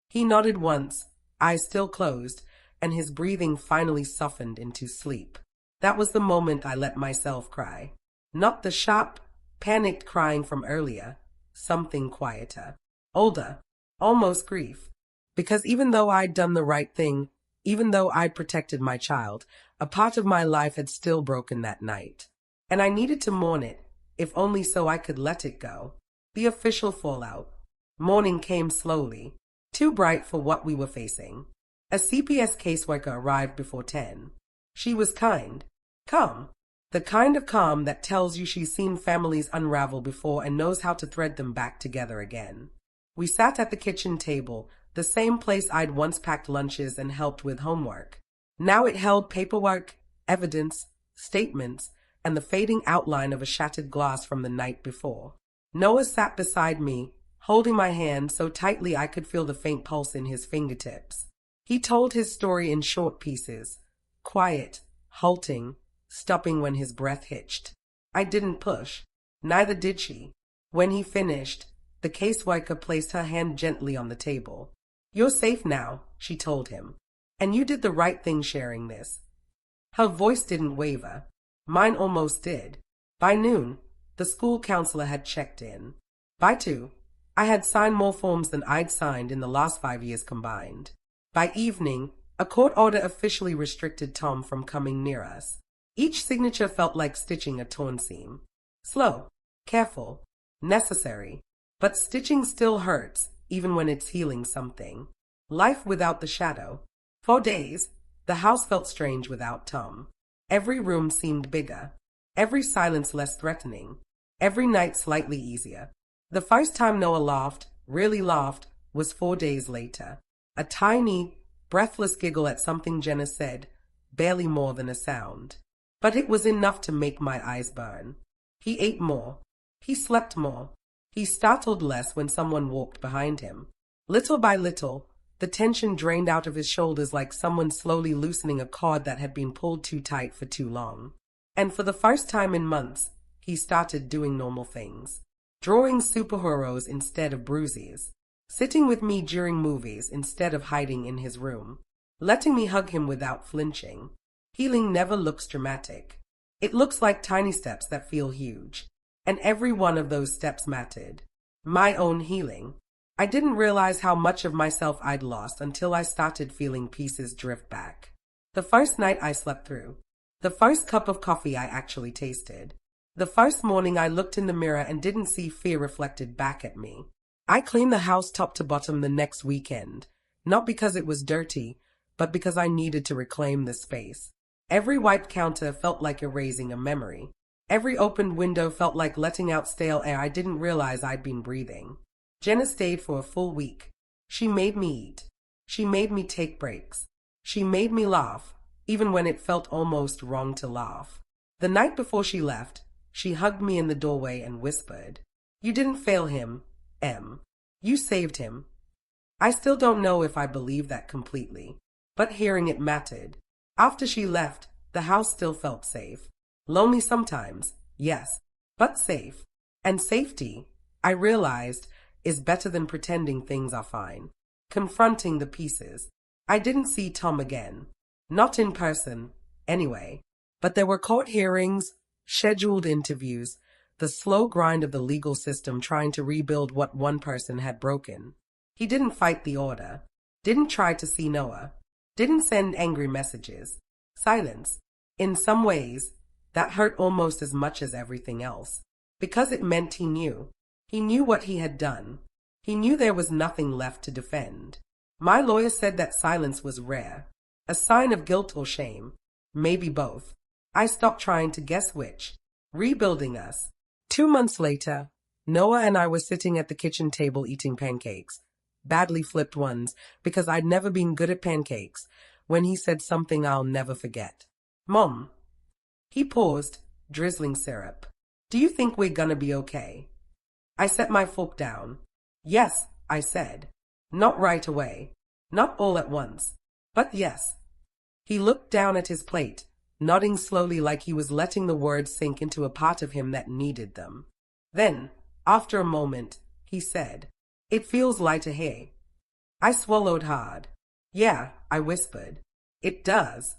He nodded once, eyes still closed, and his breathing finally softened into sleep. That was the moment I let myself cry. Not the sharp, panicked crying from earlier. Something quieter. Older. Almost grief. Because even though I'd done the right thing, even though I'd protected my child, a part of my life had still broken that night. And I needed to mourn it, if only so I could let it go. The official fallout. Morning came slowly. Too bright for what we were facing. A CPS caseworker arrived before 10. She was kind, calm, the kind of calm that tells you she's seen families unravel before and knows how to thread them back together again. We sat at the kitchen table, the same place I'd once packed lunches and helped with homework. Now it held paperwork, evidence, statements, and the fading outline of a shattered glass from the night before. Noah sat beside me, holding my hand so tightly I could feel the faint pulse in his fingertips. He told his story in short pieces. Quiet, halting, stopping when his breath hitched. I didn't push. Neither did she. When he finished, the caseworker placed her hand gently on the table. "You're safe now," she told him. "And you did the right thing sharing this." Her voice didn't waver. Mine almost did. By noon, the school counselor had checked in. By 2, I had signed more forms than I'd signed in the last 5 years combined. By evening, a court order officially restricted Tom from coming near us. Each signature felt like stitching a torn seam. Slow, careful, necessary. But stitching still hurts, even when it's healing something. Life without the shadow. For days, the house felt strange without Tom. Every room seemed bigger. Every silence less threatening. Every night slightly easier. The first time Noah laughed, really laughed, was 4 days later. A tiny, breathless giggle at something Jenna said, barely more than a sound. But it was enough to make my eyes burn. He ate more. He slept more. He startled less when someone walked behind him. Little by little, the tension drained out of his shoulders like someone slowly loosening a cord that had been pulled too tight for too long. And for the first time in months, he started doing normal things. Drawing superheroes instead of bruises. Sitting with me during movies instead of hiding in his room. Letting me hug him without flinching. Healing never looks dramatic. It looks like tiny steps that feel huge. And every one of those steps mattered. My own healing. I didn't realize how much of myself I'd lost until I started feeling pieces drift back. The first night I slept through. The first cup of coffee I actually tasted. The first morning I looked in the mirror and didn't see fear reflected back at me. I cleaned the house top to bottom the next weekend, not because it was dirty, but because I needed to reclaim the space. Every wiped counter felt like erasing a memory. Every opened window felt like letting out stale air I didn't realize I'd been breathing. Jenna stayed for a full week. She made me eat. She made me take breaks. She made me laugh, even when it felt almost wrong to laugh. The night before she left, she hugged me in the doorway and whispered, "You didn't fail him, Em. You saved him." I still don't know if I believe that completely, but hearing it mattered. After she left, the house still felt safe. Lonely sometimes, yes, but safe. And safety, I realized, is better than pretending things are fine. Confronting the pieces. I didn't see Tom again. Not in person, anyway. But there were court hearings, scheduled interviews, the slow grind of the legal system trying to rebuild what one person had broken. He didn't fight the order, didn't try to see Noah, didn't send angry messages. Silence. In some ways, that hurt almost as much as everything else. Because it meant he knew. He knew what he had done. He knew there was nothing left to defend. My lawyer said that silence was rare. A sign of guilt or shame. Maybe both. I stopped trying to guess which. Rebuilding us. 2 months later, Noah and I were sitting at the kitchen table eating pancakes. Badly flipped ones, because I'd never been good at pancakes, when he said something I'll never forget. Mom. He paused, drizzling syrup. Do you think we're gonna be okay? I set my fork down. Yes, I said. Not right away. Not all at once. But yes. He looked down at his plate, nodding slowly like he was letting the words sink into a part of him that needed them. Then, after a moment, he said, "It feels lighter here." I swallowed hard. "Yeah," I whispered. "It does."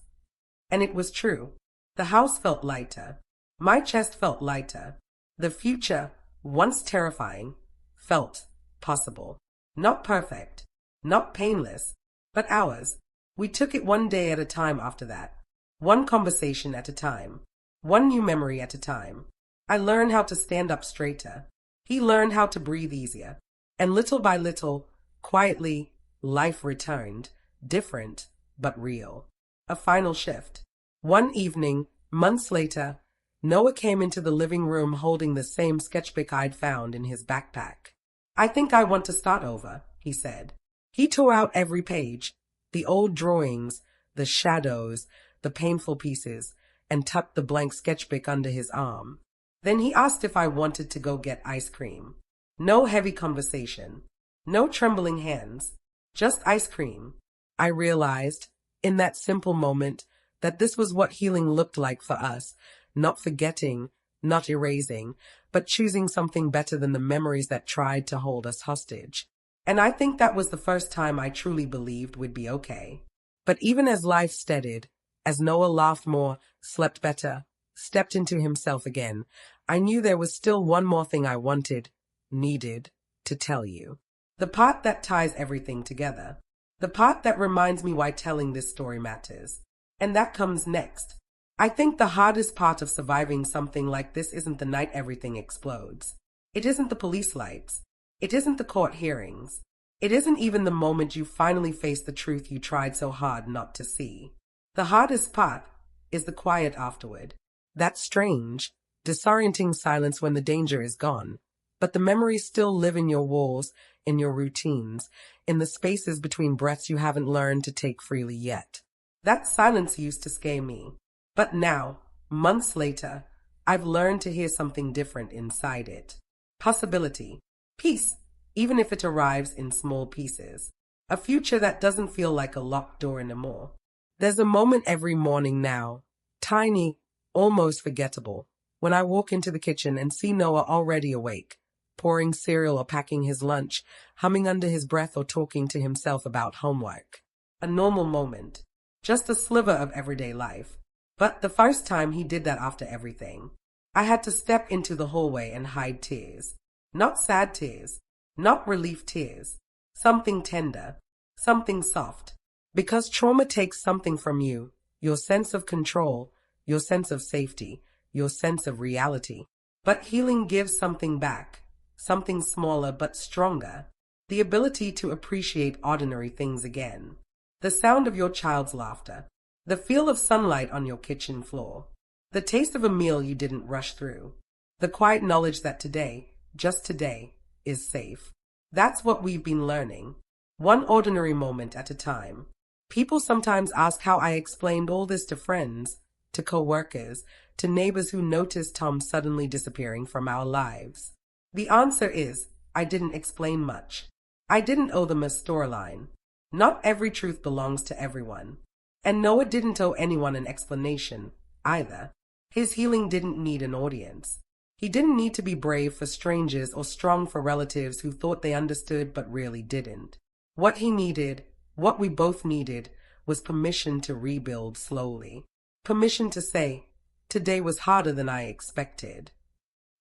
And it was true. The house felt lighter. My chest felt lighter. The future, once terrifying, felt possible. Not perfect, not painless, but ours. We took it one day at a time after that. One conversation at a time. One new memory at a time. I learned how to stand up straighter. He learned how to breathe easier. And little by little, quietly, life returned, different, but real. A final shift. One evening, months later, Noah came into the living room holding the same sketchbook I'd found in his backpack. "I think I want to start over," he said. He tore out every page, the old drawings, the shadows, the painful pieces, and tucked the blank sketchbook under his arm. Then he asked if I wanted to go get ice cream. No heavy conversation. No trembling hands. Just ice cream. I realized, in that simple moment, that this was what healing looked like for us. Not forgetting, not erasing, but choosing something better than the memories that tried to hold us hostage. And I think that was the first time I truly believed we'd be okay. But even as life steadied, as Noah laughed more, slept better, stepped into himself again, I knew there was still one more thing I wanted, needed, to tell you. The part that ties everything together. The part that reminds me why telling this story matters. And that comes next. I think the hardest part of surviving something like this isn't the night everything explodes. It isn't the police lights. It isn't the court hearings. It isn't even the moment you finally face the truth you tried so hard not to see. The hardest part is the quiet afterward. That strange, disorienting silence when the danger is gone. But the memories still live in your walls, in your routines, in the spaces between breaths you haven't learned to take freely yet. That silence used to scare me. But now, months later, I've learned to hear something different inside it. Possibility. Peace, even if it arrives in small pieces. A future that doesn't feel like a locked door anymore. There's a moment every morning now, tiny, almost forgettable, when I walk into the kitchen and see Noah already awake, pouring cereal or packing his lunch, humming under his breath or talking to himself about homework. A normal moment. Just a sliver of everyday life. But the first time he did that after everything, I had to step into the hallway and hide tears. Not sad tears. Not relief tears. Something tender. Something soft. Because trauma takes something from you. Your sense of control. Your sense of safety. Your sense of reality. But healing gives something back. Something smaller but stronger. The ability to appreciate ordinary things again. The sound of your child's laughter. The feel of sunlight on your kitchen floor. The taste of a meal you didn't rush through. The quiet knowledge that today, just today, is safe. That's what we've been learning. One ordinary moment at a time. People sometimes ask how I explained all this to friends, to co-workers, to neighbors who noticed Tom suddenly disappearing from our lives. The answer is, I didn't explain much. I didn't owe them a storyline. Not every truth belongs to everyone. And Noah didn't owe anyone an explanation, either. His healing didn't need an audience. He didn't need to be brave for strangers or strong for relatives who thought they understood but really didn't. What he needed, what we both needed, was permission to rebuild slowly. Permission to say, today was harder than I expected.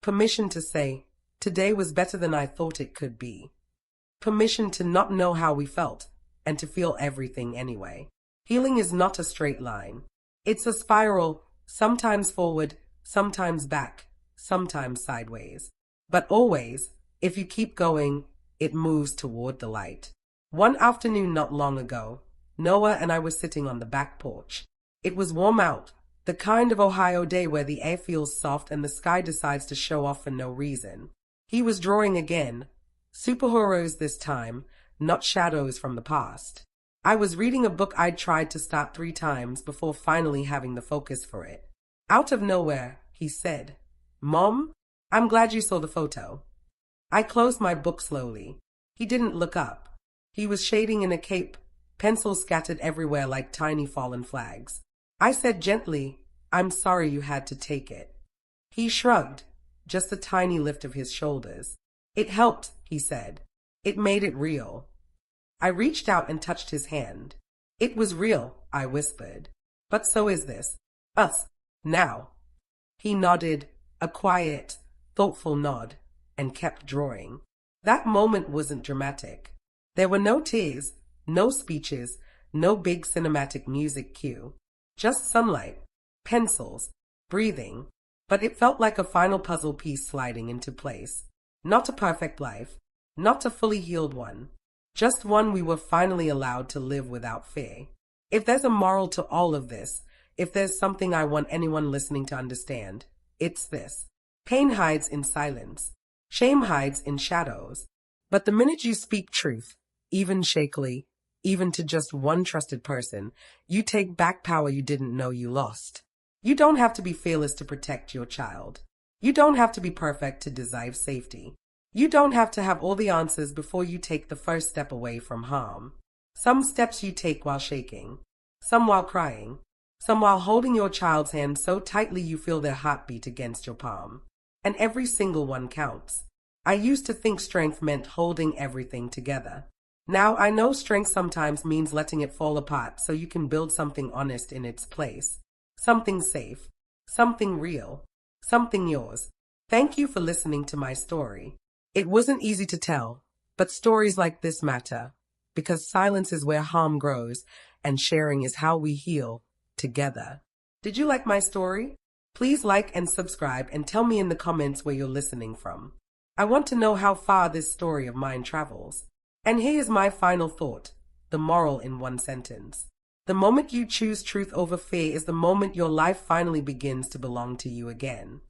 Permission to say, today was better than I thought it could be. Permission to not know how we felt, and to feel everything anyway. Healing is not a straight line. It's a spiral, sometimes forward, sometimes back, sometimes sideways. But always, if you keep going, it moves toward the light. One afternoon not long ago, Noah and I were sitting on the back porch. It was warm out, the kind of Ohio day where the air feels soft and the sky decides to show off for no reason. He was drawing again. Superheroes this time, not shadows from the past. I was reading a book I'd tried to start 3 times before finally having the focus for it. Out of nowhere, he said, "Mom, I'm glad you saw the photo." I closed my book slowly. He didn't look up. He was shading in a cape, pencils scattered everywhere like tiny fallen flags. I said gently, "I'm sorry you had to take it." He shrugged, just a tiny lift of his shoulders. "It helped," he said. "It made it real." I reached out and touched his hand. "It was real," I whispered. "But so is this. Us. Now." He nodded, a quiet, thoughtful nod, and kept drawing. That moment wasn't dramatic. There were no tears, no speeches, no big cinematic music cue. Just sunlight, pencils, breathing. But it felt like a final puzzle piece sliding into place. Not a perfect life, not a fully healed one. Just one we were finally allowed to live without fear. If there's a moral to all of this, if there's something I want anyone listening to understand, it's this. Pain hides in silence. Shame hides in shadows. But the minute you speak truth, even shakily, even to just one trusted person, you take back power you didn't know you lost. You don't have to be fearless to protect your child. You don't have to be perfect to deserve safety. You don't have to have all the answers before you take the first step away from harm. Some steps you take while shaking, some while crying, some while holding your child's hand so tightly you feel their heartbeat against your palm. And every single one counts. I used to think strength meant holding everything together. Now I know strength sometimes means letting it fall apart so you can build something honest in its place. Something safe, something real, something yours. Thank you for listening to my story. It wasn't easy to tell, but stories like this matter, because silence is where harm grows, and sharing is how we heal together. Did you like my story? Please like and subscribe and tell me in the comments where you're listening from. I want to know how far this story of mine travels. And here's my final thought, the moral in one sentence. The moment you choose truth over fear is the moment your life finally begins to belong to you again.